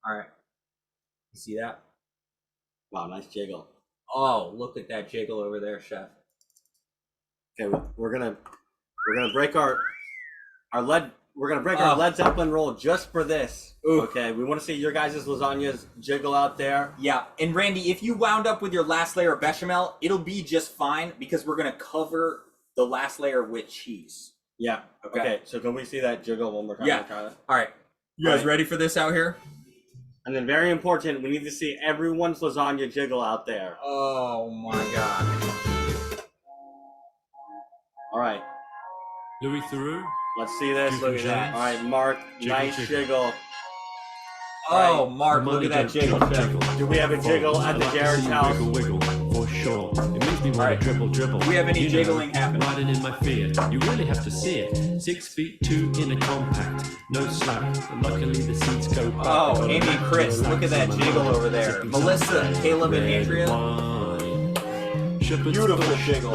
All right, you see that? Wow, nice jiggle. Oh, look at that jiggle over there, Chef. Okay, we're gonna break our lead. We're gonna break our Led Zeppelin roll just for this. Ooh. Okay, we want to see your guys' lasagnas jiggle out there. Yeah, and Randy, if you wound up with your last layer of bechamel, it'll be just fine because we're gonna cover the last layer with cheese. Yeah. Okay. So can we see that jiggle one more time? Yeah. Tyler? All right. You guys ready for this out here? And then very important, we need to see everyone's lasagna jiggle out there. Oh my God. All right. Louis Theroux. Let's see this. Look at that. All right, Mark. Nice jiggle. Oh, Mark, look at that jiggle. Do we have a jiggle at the Jared's house? Wiggle, for sure. It makes me want to dribble. Do we have any jiggling happening? Riding in my fear. You really have to see it. 6'2" in a compact. No slack. Luckily the seats go back. Oh, Amy and Chris, look at that jiggle over there. Melissa, Caleb, and Andrea. Beautiful jiggle.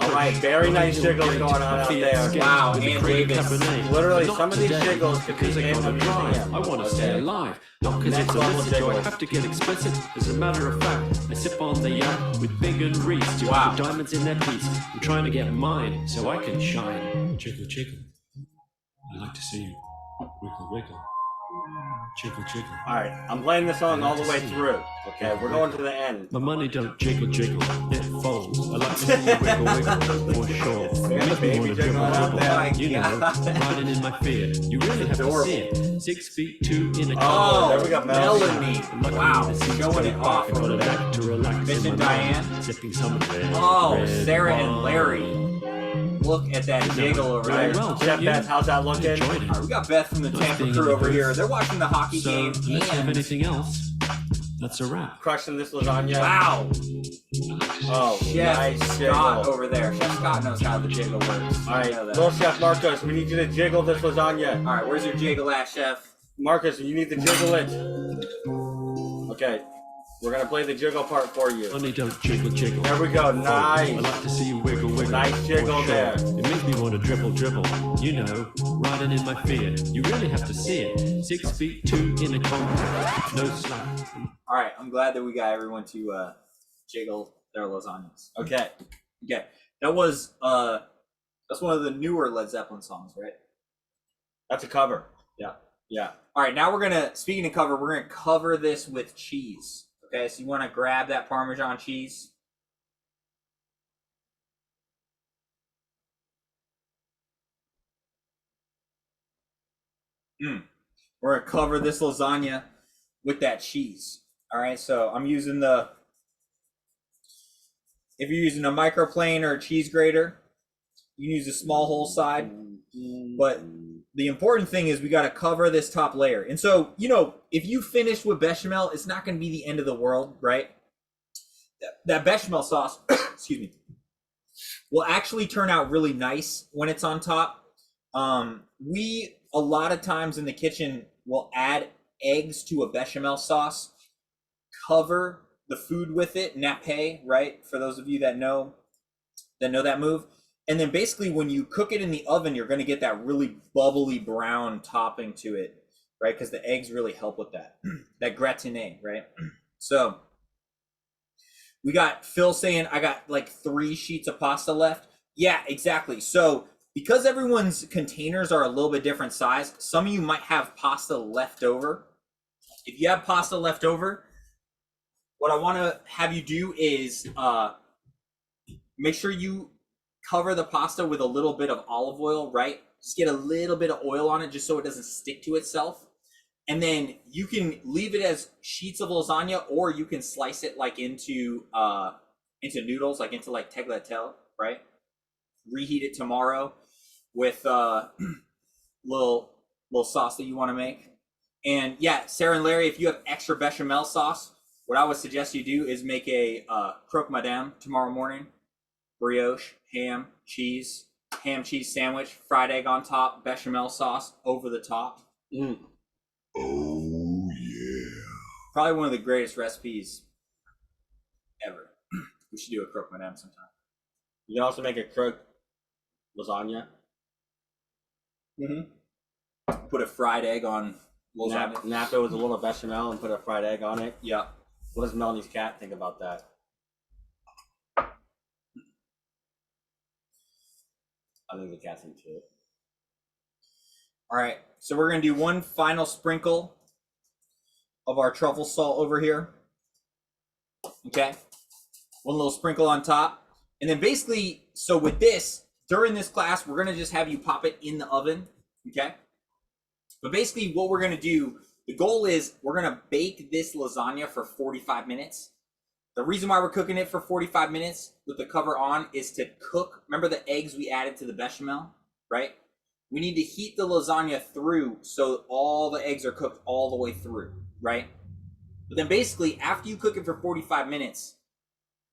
All right, very nice jiggles going on out there. Wow, and Davis. Literally, some of these jiggles could be in a museum. I want to stay alive. Not because it's illicit, do I have to get explicit? As a matter of fact, I sip on the yak with Big and Reese. To wow. Put diamonds in their piece. I'm trying to get mine so I can shine. Jiggle, jiggle. I'd like to see you. Wiggle, wiggle. Jiggle, jiggle. All right, I'm playing this song all the way through. Okay, we're going to the end. My money don't jiggle, jiggle. It folds. I like to see you wiggle, wiggle. For sure. We have a baby jiggle out there. You know, riding in my fear. You really have to see it. 6'2" in a Oh, there we go, Melanie. Wow, showing it off over there. To relax. Miss and Diane. Sipping some of it. Oh, Sarah and Larry. Look at that jiggle over there. Well, Chef Beth, how's that looking? All right, we got Beth from the Tampa crew over here. They're watching the hockey game. Unless you have And anything else, that's a wrap. Crushing this lasagna. wow, Oh, Chef nice Scott jiggle. over there. Chef Scott knows how the jiggle works. All I right, know that. little Chef Marcos, we need you to jiggle this lasagna. All right, where's your jiggle at, Chef? Marcus, you need to jiggle it. Okay, we're gonna play the jiggle part for you. Money don't jiggle, jiggle. There we go, I nice. like to see you wiggle, wiggle. Nice jiggle For sure. there. It makes me want to dribble, dribble. You know, riding in my fear. You really have to see it. 6'2" in a compact. No slack. All right, I'm glad that we got everyone to jiggle their lasagnas. Okay, Okay, that was that's one of the newer Led Zeppelin songs, right? that's a cover. Yeah. All right, now we're gonna, speaking of cover, we're gonna cover this with cheese. Okay, so you want to grab that Parmesan cheese. We're gonna cover this lasagna with that cheese. All right, so I'm using if you're using a microplane or a cheese grater, you can use a small hole side, but the important thing is we got to cover this top layer. And so, you know, if you finish with bechamel, it's not going to be the end of the world, right? That bechamel sauce, excuse me, will actually turn out really nice when it's on top. We, a lot of times in the kitchen, will add eggs to a bechamel sauce, cover the food with it, nappe, right? For those of you that know that move. And then basically when you cook it in the oven, you're going to get that really bubbly brown topping to it, right? Because the eggs really help with that, that gratiné, right? So we got Phil saying, I got like 3 sheets of pasta left. Yeah, exactly. So because everyone's containers are a little bit different size, some of you might have pasta left over. If you have pasta left over, what I want to have you do is make sure you cover the pasta with a little bit of olive oil, right? Just get a little bit of oil on it just so it doesn't stick to itself. And then you can leave it as sheets of lasagna, or you can slice it like into noodles, like into like tagliatelle, right? Reheat it tomorrow with little sauce that you want to make. And yeah, Sarah and Larry, if you have extra bechamel sauce, what I would suggest you do is make a croque madame tomorrow morning. Brioche, ham, cheese sandwich, fried egg on top, bechamel sauce over the top. Oh yeah. Probably one of the greatest recipes ever. We should do a croque madame sometime. You can also make a croque lasagna. Put a fried egg on lasagna. Nap it with a little bechamel and put a fried egg on it. Yeah. What does Melanie's cat think about that? I think the cat's into it. All right, so we're gonna do one final sprinkle of our truffle salt over here. Okay, one little sprinkle on top. And then basically, so with this, during this class, we're gonna just have you pop it in the oven, okay? But basically what we're gonna do, the goal is we're gonna bake this lasagna for 45 minutes. The reason why we're cooking it for 45 minutes with the cover on is to cook, remember the eggs we added to the bechamel, right? We need to heat the lasagna through so all the eggs are cooked all the way through, right? But then basically, after you cook it for 45 minutes,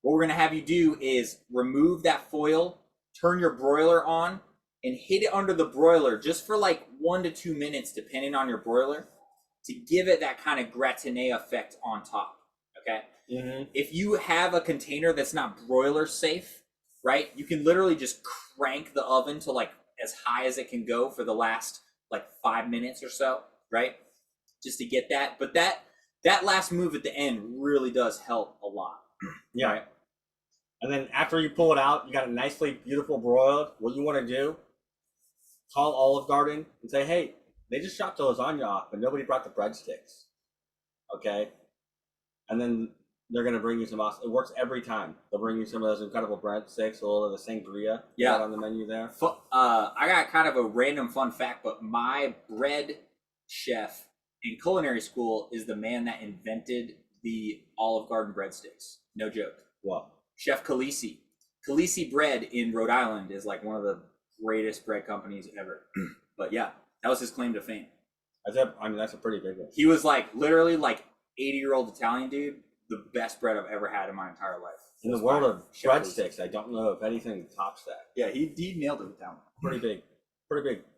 what we're gonna have you do is remove that foil, turn your broiler on, and hit it under the broiler just for like 1 to 2 minutes, depending on your broiler, to give it that kind of gratiné effect on top, okay? If you have a container that's not broiler safe, right, you can literally just crank the oven to like as high as it can go for the last like 5 minutes or so, right, just to get that. But that last move at the end really does help a lot. Yeah. Right? And then after you pull it out, you got a nicely beautiful broiled. What you want to do, call Olive Garden and say, hey, they just chopped the lasagna off, but nobody brought the breadsticks. Okay? And then they're going to bring you some, it works every time. They'll bring you some of those incredible breadsticks, a little of the sangria on the menu there. I got kind of a random fun fact, but my bread chef in culinary school is the man that invented the Olive Garden breadsticks. No joke. What? Chef Khaleesi. Khaleesi Bread in Rhode Island is like one of the greatest bread companies ever. But yeah, that was his claim to fame. That's a pretty big one. He was like literally like 80-year-old Italian dude. The best bread I've ever had in my entire life. In the world of breadsticks, I don't know if anything tops that. Yeah, he nailed it with that one. Pretty big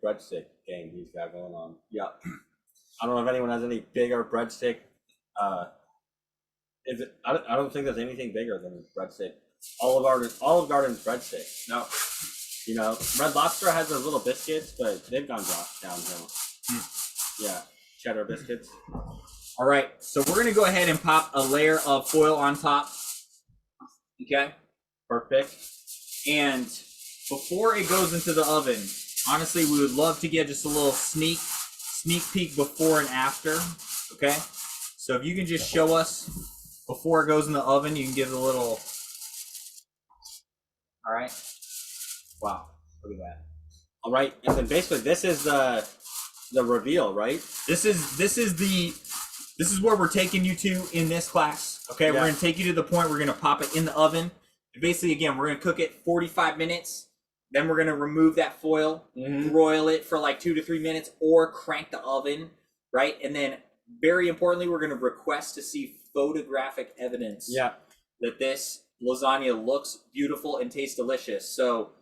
breadstick game he's got going on. Yeah. I don't know if anyone has any bigger breadstick. I don't think there's anything bigger than breadstick. Olive Garden's breadstick. No. You know, Red Lobster has those little biscuits, but they've gone downhill. Yeah, cheddar biscuits. All right, so we're gonna go ahead and pop a layer of foil on top. Okay, perfect. And before it goes into the oven, honestly, we would love to get just a little sneak peek before and after. Okay, so if you can just show us before it goes in the oven, you can give it a little. All right. Wow, look at that. All right, and then basically this is the reveal, right? This is where we're taking you to in this class. Okay, We're gonna take you to the point we're gonna pop it in the oven. And basically, again, we're gonna cook it 45 minutes. Then we're gonna remove that foil, broil it for like 2 to 3 minutes, or crank the oven, right? And then, very importantly, we're gonna request to see photographic evidence that this lasagna looks beautiful and tastes delicious. So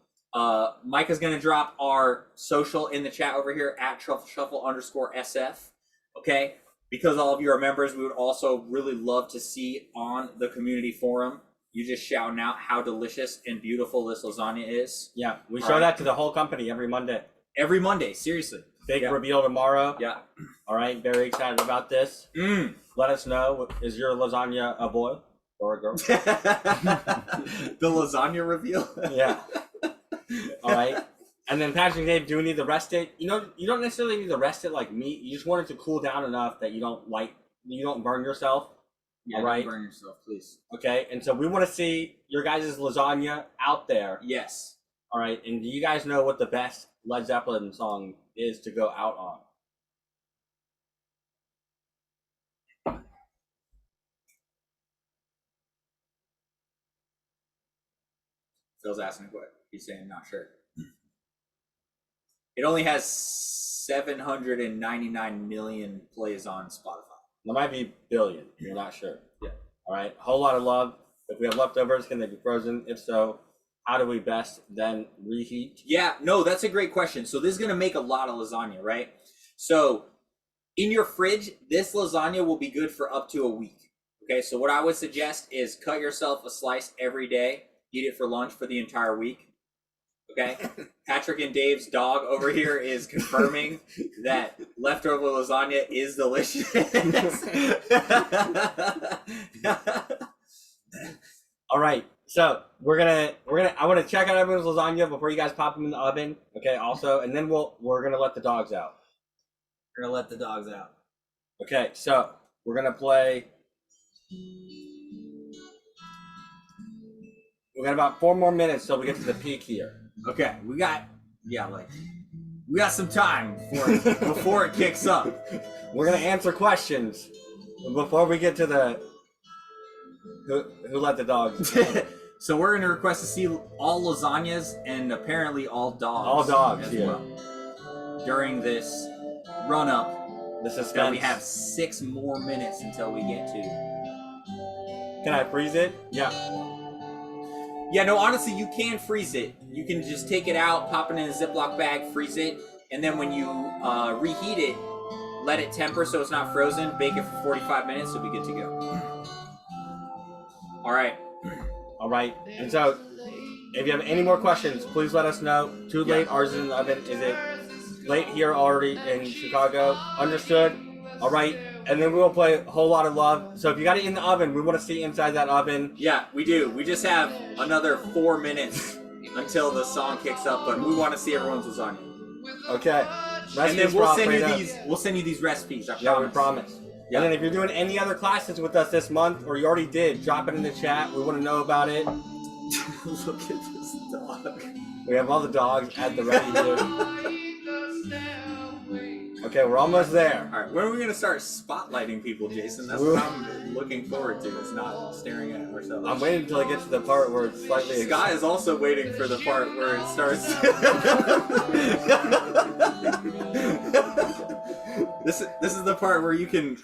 Micah's gonna drop our social in the chat over here at truffleshuffle_SF. Okay, because all of you are members, we would also really love to see on the community forum you just shouting out how delicious and beautiful this lasagna is. Yeah, we show that to the whole company every Monday. Every Monday, seriously. Big reveal tomorrow. Yeah. All right, very excited about this. Let us know, is your lasagna a boy or a girl? The lasagna reveal? Yeah. All right. And then Patrick, Dave, do we need to rest it? You know, you don't necessarily need to rest it like meat. You just want it to cool down enough that you don't burn yourself. Yeah, all right. Don't burn yourself, please. Okay. And so we want to see your guys' lasagna out there. Yes. All right. And do you guys know what the best Led Zeppelin song is to go out on? Phil's asking what he's saying, not sure. It only has 799 million plays on Spotify. There might be billion. You're not sure. Yeah. All right. Whole lot of love. If we have leftovers, can they be frozen? If so, how do we best then reheat? Yeah, no, that's a great question. So this is going to make a lot of lasagna, right? So in your fridge, this lasagna will be good for up to a week. Okay, so what I would suggest is cut yourself a slice every day. Eat it for lunch for the entire week. Okay? Patrick and Dave's dog over here is confirming that leftover lasagna is delicious. All right. So I want to check out everyone's lasagna before you guys pop them in the oven. Okay, also, and then we're gonna let the dogs out. We're gonna let the dogs out. Okay, so we're gonna play. We got about 4 more minutes till we get to the peak here. Okay, we got some time before it kicks up. We're gonna answer questions before we get to the who let the dogs. So we're gonna request to see all lasagnas and apparently all dogs. All dogs, as yeah. well. During this run up, The suspense. that we have 6 more minutes until we get to. Can I freeze it? Yeah. Yeah, no, honestly, you can freeze it. You can just take it out, pop it in a Ziploc bag, freeze it, and then when you reheat it, let it temper so it's not frozen, bake it for 45 minutes, it'll be good to go. All right. All right. And so, if you have any more questions, please let us know. Too late, ours is in the oven. Is it late here already in Chicago? Understood. All right. And then we will play a whole lot of love. So if you got it in the oven, we want to see inside that oven. Yeah, we do. We just have another 4 minutes until the song kicks up, but we want to see everyone's lasagna. Okay. And then we'll send you these recipes. I promise. Yeah, we promise. Yeah. And then if you're doing any other classes with us this month, or you already did, drop it in the chat. We want to know about it. Look at this dog. We have all the dogs at the ready here. Okay, we're almost there. All right, when are we going to start spotlighting people, Jason? That's what I'm looking forward to. It's not staring at ourselves. I'm waiting until I get to the part where it's slightly... Scott is also waiting for the part where it starts... This is the part where you can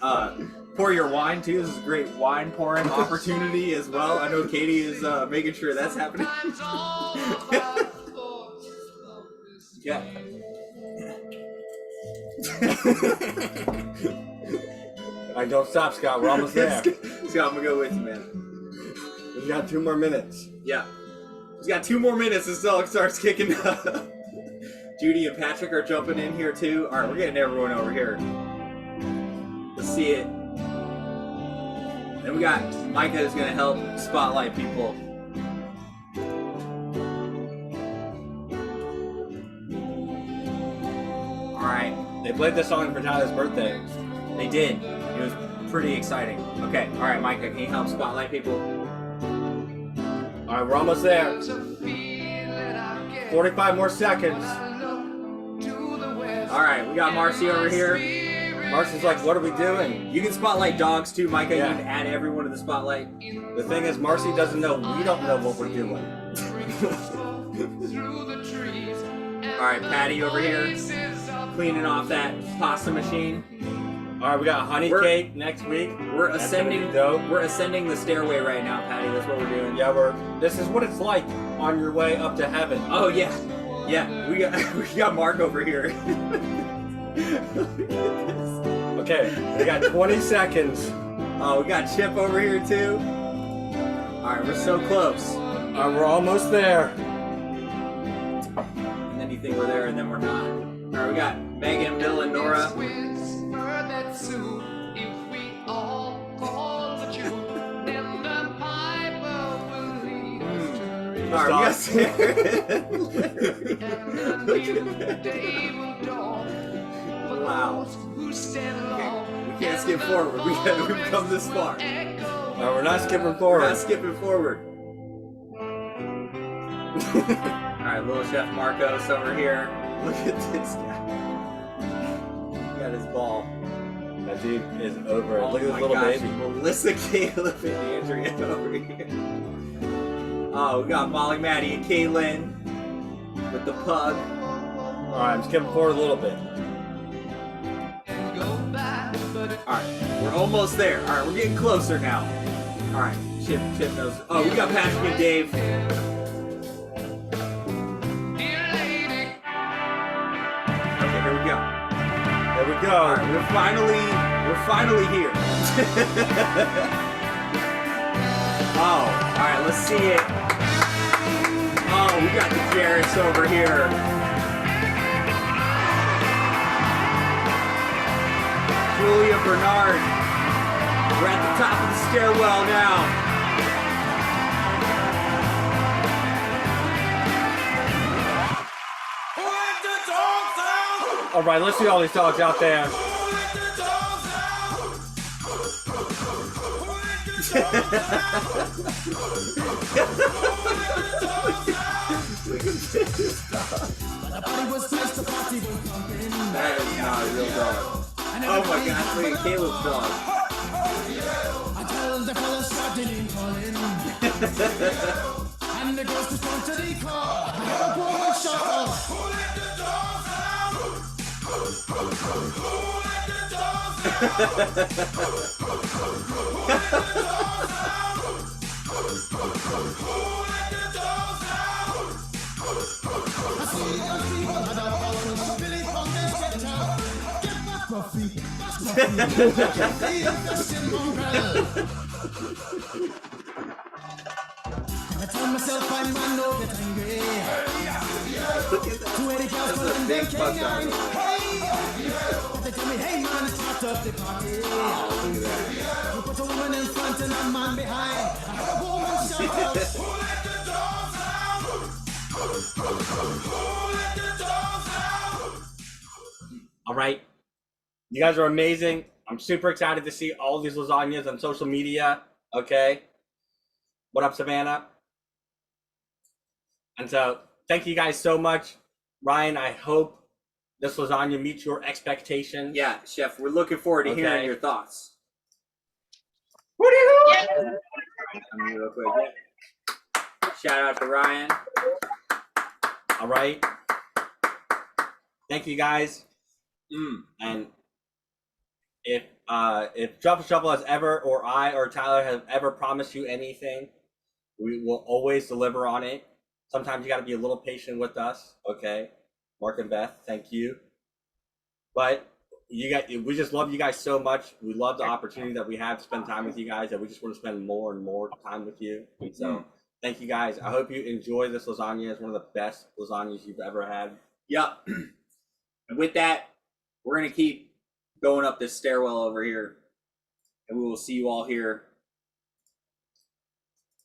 pour your wine, too. This is a great wine pouring opportunity as well. I know Katie is making sure that's happening. Yeah. Alright, don't stop, Scott. We're almost there. Scott, I'm gonna go with you, man. We've got 2 more minutes. Yeah. We've got 2 more minutes until it starts kicking up. Judy and Patrick are jumping in here too. Alright, we're getting everyone over here. Let's see it. Then we got Micah who's gonna help spotlight people. Alright. They played this song for Tyler's birthday. They did. It was pretty exciting. Okay, alright, Micah, can you help spotlight people? Alright, we're almost there. 45 more seconds. Alright, we got Marcy over here. Marcy's like, what are we doing? You can spotlight dogs too, Micah. Yeah. You can add everyone to the spotlight. The thing is, Marcy doesn't know we don't know what we're doing. All right, Patty over here cleaning off that pasta machine. All right, we got honey cake next week. We're That's ascending. gonna be dope. We're ascending the stairway right now, Patty. That's what we're doing. Yeah, this is what it's like on your way up to heaven. Oh yeah, yeah. We got Mark over here. Okay, we got 20 seconds. Oh, we got Chip over here too. All right, we're so close. We're almost there. And then you think we're there, and then we're not. All right, we got Megan, Bill, and Nora. All right, we got Wow. We can't skip forward. We've come this far. No, we're not skipping forward. We're not skipping forward. Alright, little Chef Marcos over here. Look at this guy. He got his ball. That dude is over it. Oh Look at my this little gosh, baby. Melissa, Caleb, and Andrea over here. Oh, we got Molly, Maddie, and Caitlin with the pug. Alright, I'm skipping forward a little bit. Alright, we're almost there. Alright, we're getting closer now. Alright, Chip knows. Oh, we got Patrick and Dave. Okay, here we go. There we go. Alright, we're finally here. Oh, alright, let's see it. Oh, we got the Jarris over here. Julia Bernard. We're at the top of the stairwell now. All right, let's see all these dogs out there. That is not a real dog. Oh my gosh, look at Caleb's dog. Big bug dog. All right. You guys are amazing. I'm super excited to see all these lasagnas on social media. Okay. What up, Savannah? And so, thank you guys so much. Ryan, I hope this lasagna meets your expectations. Yeah, Chef, we're looking forward to hearing your thoughts. What do you Real quick. Shout out to Ryan. All right. Thank you guys. And if Truffle Shuffle has ever, or I or Tyler have ever promised you anything, we will always deliver on it. Sometimes you got to be a little patient with us, okay? Mark and Beth, thank you. But we just love you guys so much. We love the opportunity that we have to spend time with you guys, and we just want to spend more and more time with you. And so, thank you guys. I hope you enjoy this lasagna. It's one of the best lasagnas you've ever had. Yep. And with that, we're going to keep going up this stairwell over here, and we will see you all here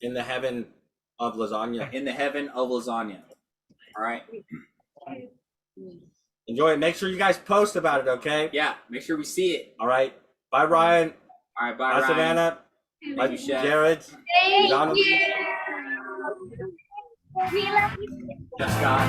in the heaven of lasagna. In the heaven of lasagna. All right. Enjoy it. Make sure you guys post about it, okay? Yeah, make sure we see it. All right. Bye, Ryan. All right, bye, Ryan. Savannah. Bye, Jared. Thank Donald. you. We love you. Yeah, Scott.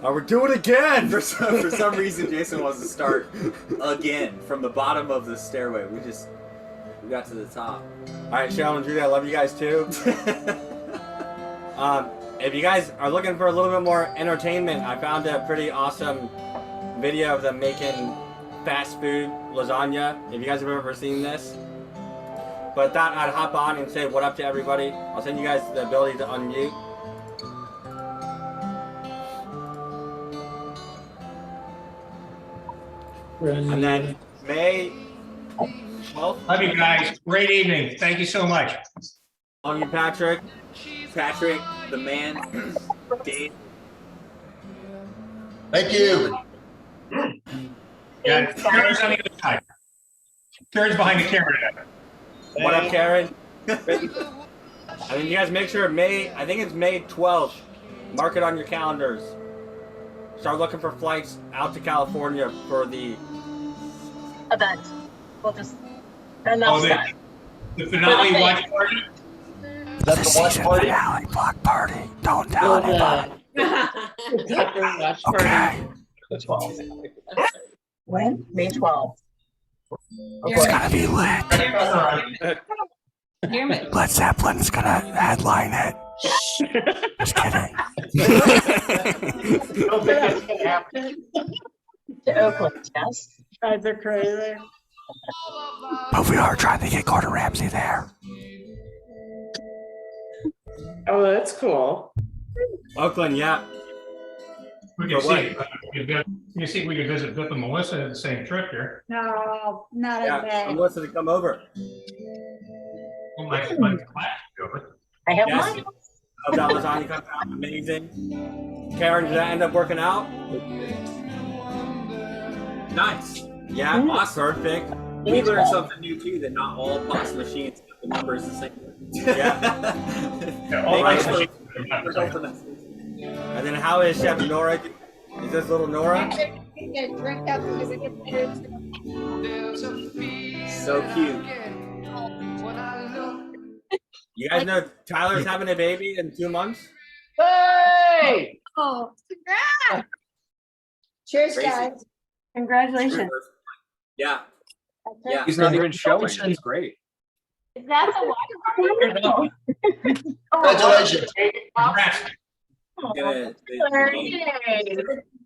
Oh, we're doing it again! For some reason, Jason wants to start again from the bottom of the stairway. We got to the top. All right, Cheryl and Judy, I love you guys too. If you guys are looking for a little bit more entertainment, I found a pretty awesome video of them making fast food lasagna. If you guys have ever seen this. But thought I'd hop on and say what up to everybody. I'll send you guys the ability to unmute. And then May 12th. Love you guys. Great evening. Thank you so much. Love you, Patrick. Patrick, the man, Dave. Thank you. Yeah, Karen's on the other side. Karen's behind the camera now. What up, Karen? I mean, you guys make sure I think it's May 12th. Mark it on your calendars. Start looking for flights out to California for the event. We'll just announce that. The finale watch party? Is that the watch party? finale block party. Don't tell anybody. Okay. The 12th. When? May 12th. It's gonna be lit. Led Zeppelin's gonna headline it. Just kidding. Don't think that's gonna happen. To Oakland, yes. Guys are crazy. But we are trying to get Gordon Ramsay there. Oh, that's cool. Oakland, yeah. We can see. You see if we can visit Vip and Melissa in the same trip here. No, not Yeah, Melissa to come over. Well, my class is over. I have Yes. mine. Hope that lasagna comes out amazing. Karen, did that end up working out? Nice. Yeah, Awesome. perfect. We learned something new too, that not all pasta machines have the numbers the same. Yeah. Yeah, all Thank my you. machines. And then how is Chef Nora? Is this little Nora? So cute. You guys know Tyler's having a baby in 2 months? Hey! Oh, congrats! Cheers, Crazy. guys. Congratulations. Yeah. Yeah. He's not even showing. That's great. Is that the watch party? Congratulations. Congrats.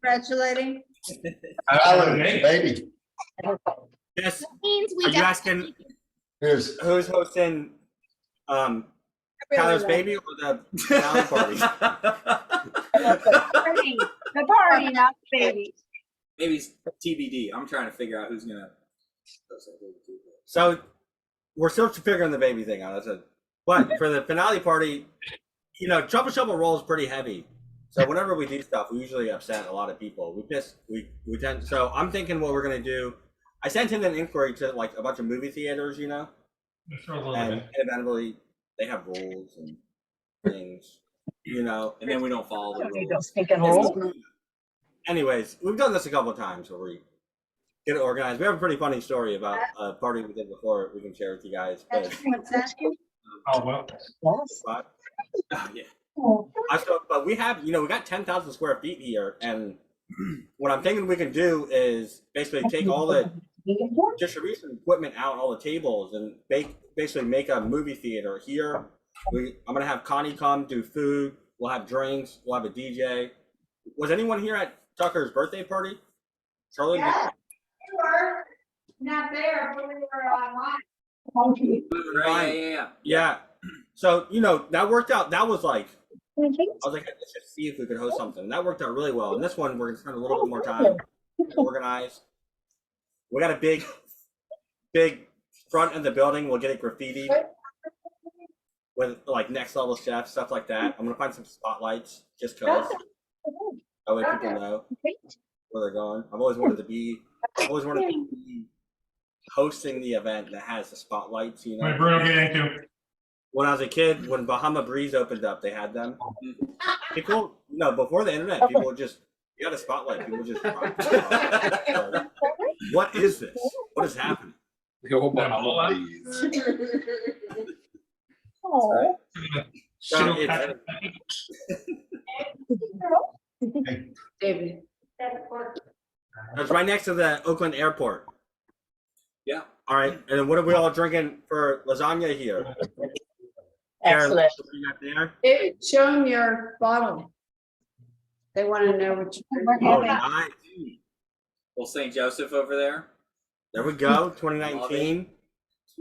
Congratulating. Tyler, baby. Yes. Means we Are you asking Here's who's hosting Tyler's baby or the finale party? The party, not the baby. Maybe it's TBD. I'm trying to figure out who's gonna. So we're still figuring the baby thing out. But for the finale party, you know, Truffle Shuffle rolls pretty heavy. So whenever we do stuff, we usually upset a lot of people. We tend. So I'm thinking what we're gonna do. I sent in an inquiry to like a bunch of movie theaters, you know, and inevitably they have rules and things, you know. And then we don't follow the rules. Those thinking rules. Anyways, we've done this a couple of times where we get it organized. We have a pretty funny story about a party we did before. We can share with you guys. But, What's that? Oh, well. but, yeah. But we have, you know, we got 10,000 square feet here, and what I'm thinking we can do is basically take all the distribution equipment out, all the tables, and basically make a movie theater here. I'm gonna have Connie come do food. We'll have drinks. We'll have a DJ. Was anyone here at Tucker's birthday party? Charlie? Yeah, we were not there, but we were online. Yeah. So, you know, that worked out. That was like, I was like, let's just see if we could host something. That worked out really well. And this one, we're going to spend a little bit more time to organize. We got a big front of the building. We'll get it graffitied with like next level chefs, stuff like that. I'm going to find some spotlights just because. That way people know. where they're going. I've always wanted to be hosting the event that has the spotlights. You What did know, Bruno get into? when I was a kid, when Bahama Breeze opened up, they had them. People, no, before the internet, people would just you got a spotlight. People just. What is this? What is happening? Oh. So David. it's right next to the Oakland airport. Yeah. All right, and then what are we all drinking for lasagna here? Excellent. Karen, what you got there? David, show them your bottle. They want to know what you're Oh, having. nice. Well, St. Joseph over there. There we go. 2019.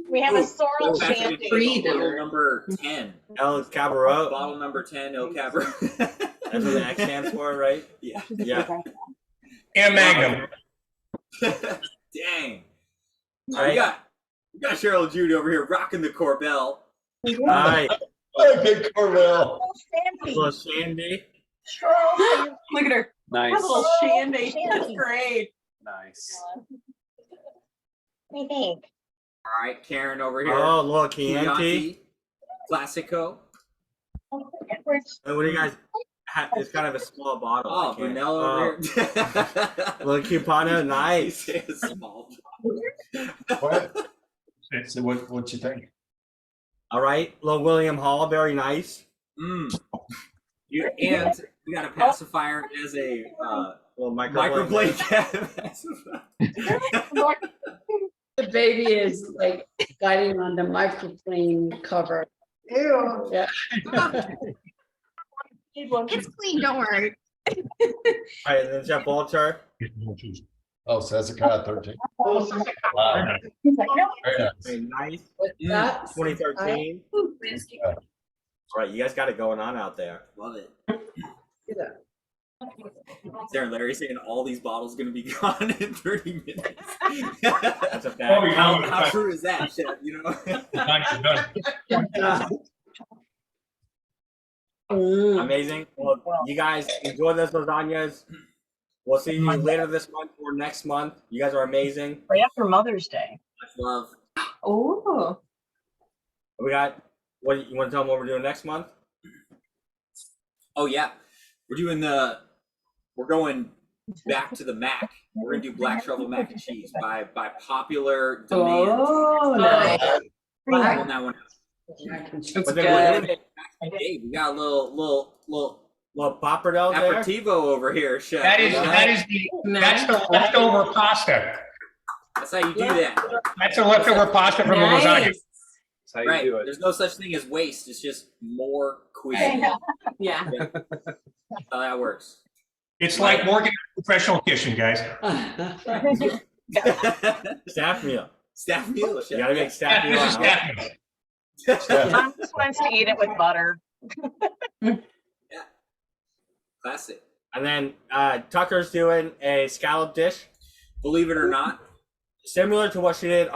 We have a sorrel That's shanty. bottle number 10. El Cabarro. Bottle number 10, El Cabarro. That's what the X stands for, right? Yeah. Yeah. And Magnum. Dang. Right. We got Cheryl Jude over here rocking the Corbel. Nice. Good Corvell. Little Sandy. Look at her. Nice. A little shandy. That's great. Nice. What do you think? All right, Karen over here. Oh, little Chianti. Classico. And what do you guys? It's kind of a small bottle. Oh, Brunello over here. Little Cupano, nice. Small. What? So what you think? All right, little William Hall, very nice. And we got a pacifier as a little microblade The baby is like guiding on the microplane cover. Ew. Yeah. It's clean, don't worry. All right, and then Jeff Walter. Oh, so that's a cut of 13. Wow. Very nice. Very nice. What's that? 2013. All right, you guys got it going on out there. Love it. There, Larry saying all these bottles going to be gone in 30 minutes. That's a fact. How true is that, Chef? You know. Amazing. Well, you guys enjoy those lasagnas. We'll see you later this month or next month. You guys are amazing. Right after Mother's Day. Much love. Oh. We got. What you want to tell them what we're doing next month? Oh yeah, we're going back to the Mac. We're gonna do black truffle mac and cheese by popular demand. Oh, nice. On that one. But then we got a little pappardelle there. aperitivo over here, Chef. That's the leftover pasta. That's how you do that. That's the leftover pasta from the lasagna. That's how you Right. do it. There's no such thing as waste. It's just more cuisine. Yeah. That's how that works. It's like Morgan professional kitchen, guys. Staff meal. Staff meal, Chef. You gotta make staff meal. This is staff meal. Mom just wants to eat it with butter. Classic. And then Tucker's doing a scallop dish. Believe it or not. Similar to what she did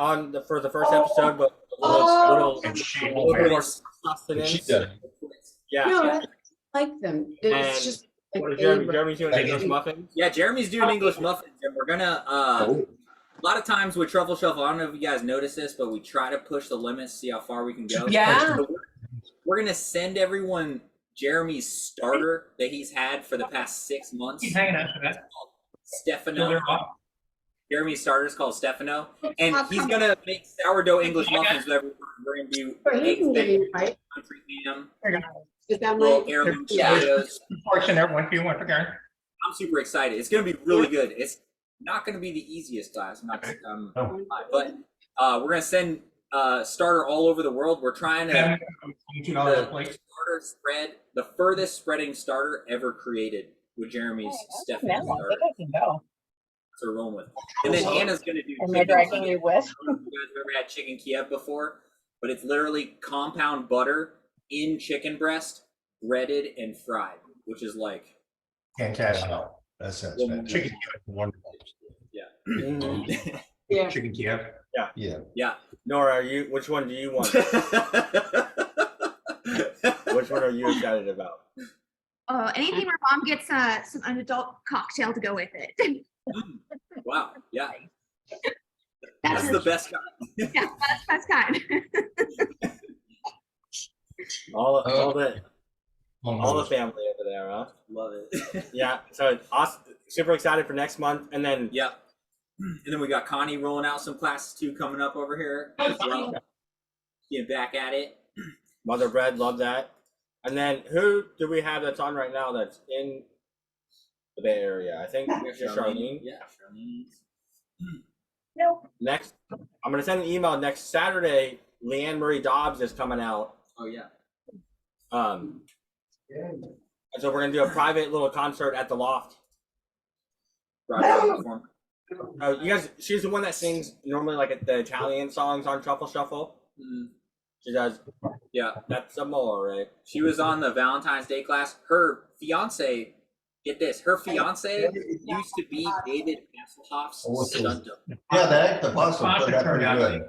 for the first episode, but a little bit more sustenance. Yeah. No, I like them. It's And just what is Jeremy's doing English muffins? Yeah, Jeremy's doing English muffins, and we're gonna. A lot of times with Truffle Shuffle, I don't know if you guys notice this, but we try to push the limits, see how far we can go. Yeah. So we're gonna send everyone Jeremy's starter that he's had for the past 6 months. Keep hanging on to that. Stefano. Jeremy's starter is called Stefano, and he's gonna make sourdough English muffins with everyone. We're gonna do eggs, bacon, country ham, Is that little my? heirloom Yeah. potatoes. Portion everyone, if you want to go. I'm super excited. It's gonna be really good. It's not gonna be the easiest class, but we're gonna send starter all over the world. We're trying to starter spread the furthest spreading starter ever created with Jeremy's Stefano starter. So we're rolling with. And then Anna's gonna do. Am I dragging you with? You guys have ever had chicken Kiev before? But it's literally compound butter in chicken breast, breaded and fried, which is like Fantastic. Wow. That sounds Well, fantastic. Chicken Kiev, wonderful. yeah. Yeah. Chicken Kiev. Yeah. Yeah. Nora, which one do you want? Which one are you excited about? Anything where mom gets some an adult cocktail to go with it. Wow. Yeah. That's the best kind. Yeah, that's kind. All the family over there, huh? Love it. Yeah. So awesome. Super excited for next month, and then Yep. And then we got Connie rolling out some classes too coming up over here as well. Getting back at it. Mother Bread, love that. And then who do we have that's on right now that's in the Bay Area? I think Charlene. Yeah, Charlene. Nope. Next, I'm gonna send an email next Saturday. Leanne Marie Dobbs is coming out. Oh yeah. And so we're gonna do a private little concert at the Loft. Right. You guys, she's the one that sings normally like the Italian songs on Truffle Shuffle. Mm-hmm. She does. Yeah, that's amore. Right? She was on the Valentine's Day class. Her fiance, get this, her fiance used to be David Hasselhoff's stunt double. Yeah, the pasta turned out pretty good.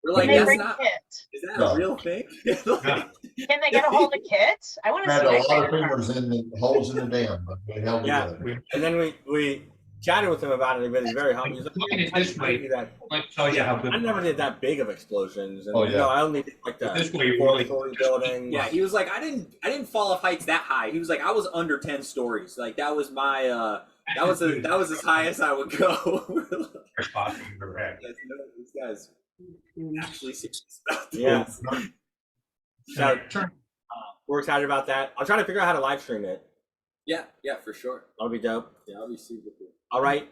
We're like, Can they that's bring not. Kit? Is that No. a real thing? Can they get a hold of Kit? I want to Had see a that lot of kid. fingers in the holes in the dam, but we held Yeah. together. And then we chatted with him about it, but he's very humble. He's like, Look at it this way. Let me tell you how good. I never did that big of explosions. And, Oh, yeah. You know, I only did like the This way you fourth really- story building. Yeah, he was like, I didn't fall off heights that high. He was like, I was under 10 stories. Like that was my that was as high as I would go. First spot you've ever had. This guy's actually serious about this. Yeah. So we're excited about that. I'm trying to figure out how to live stream it. Yeah, for sure. That'll be dope. Yeah, I'll be super cool. All right.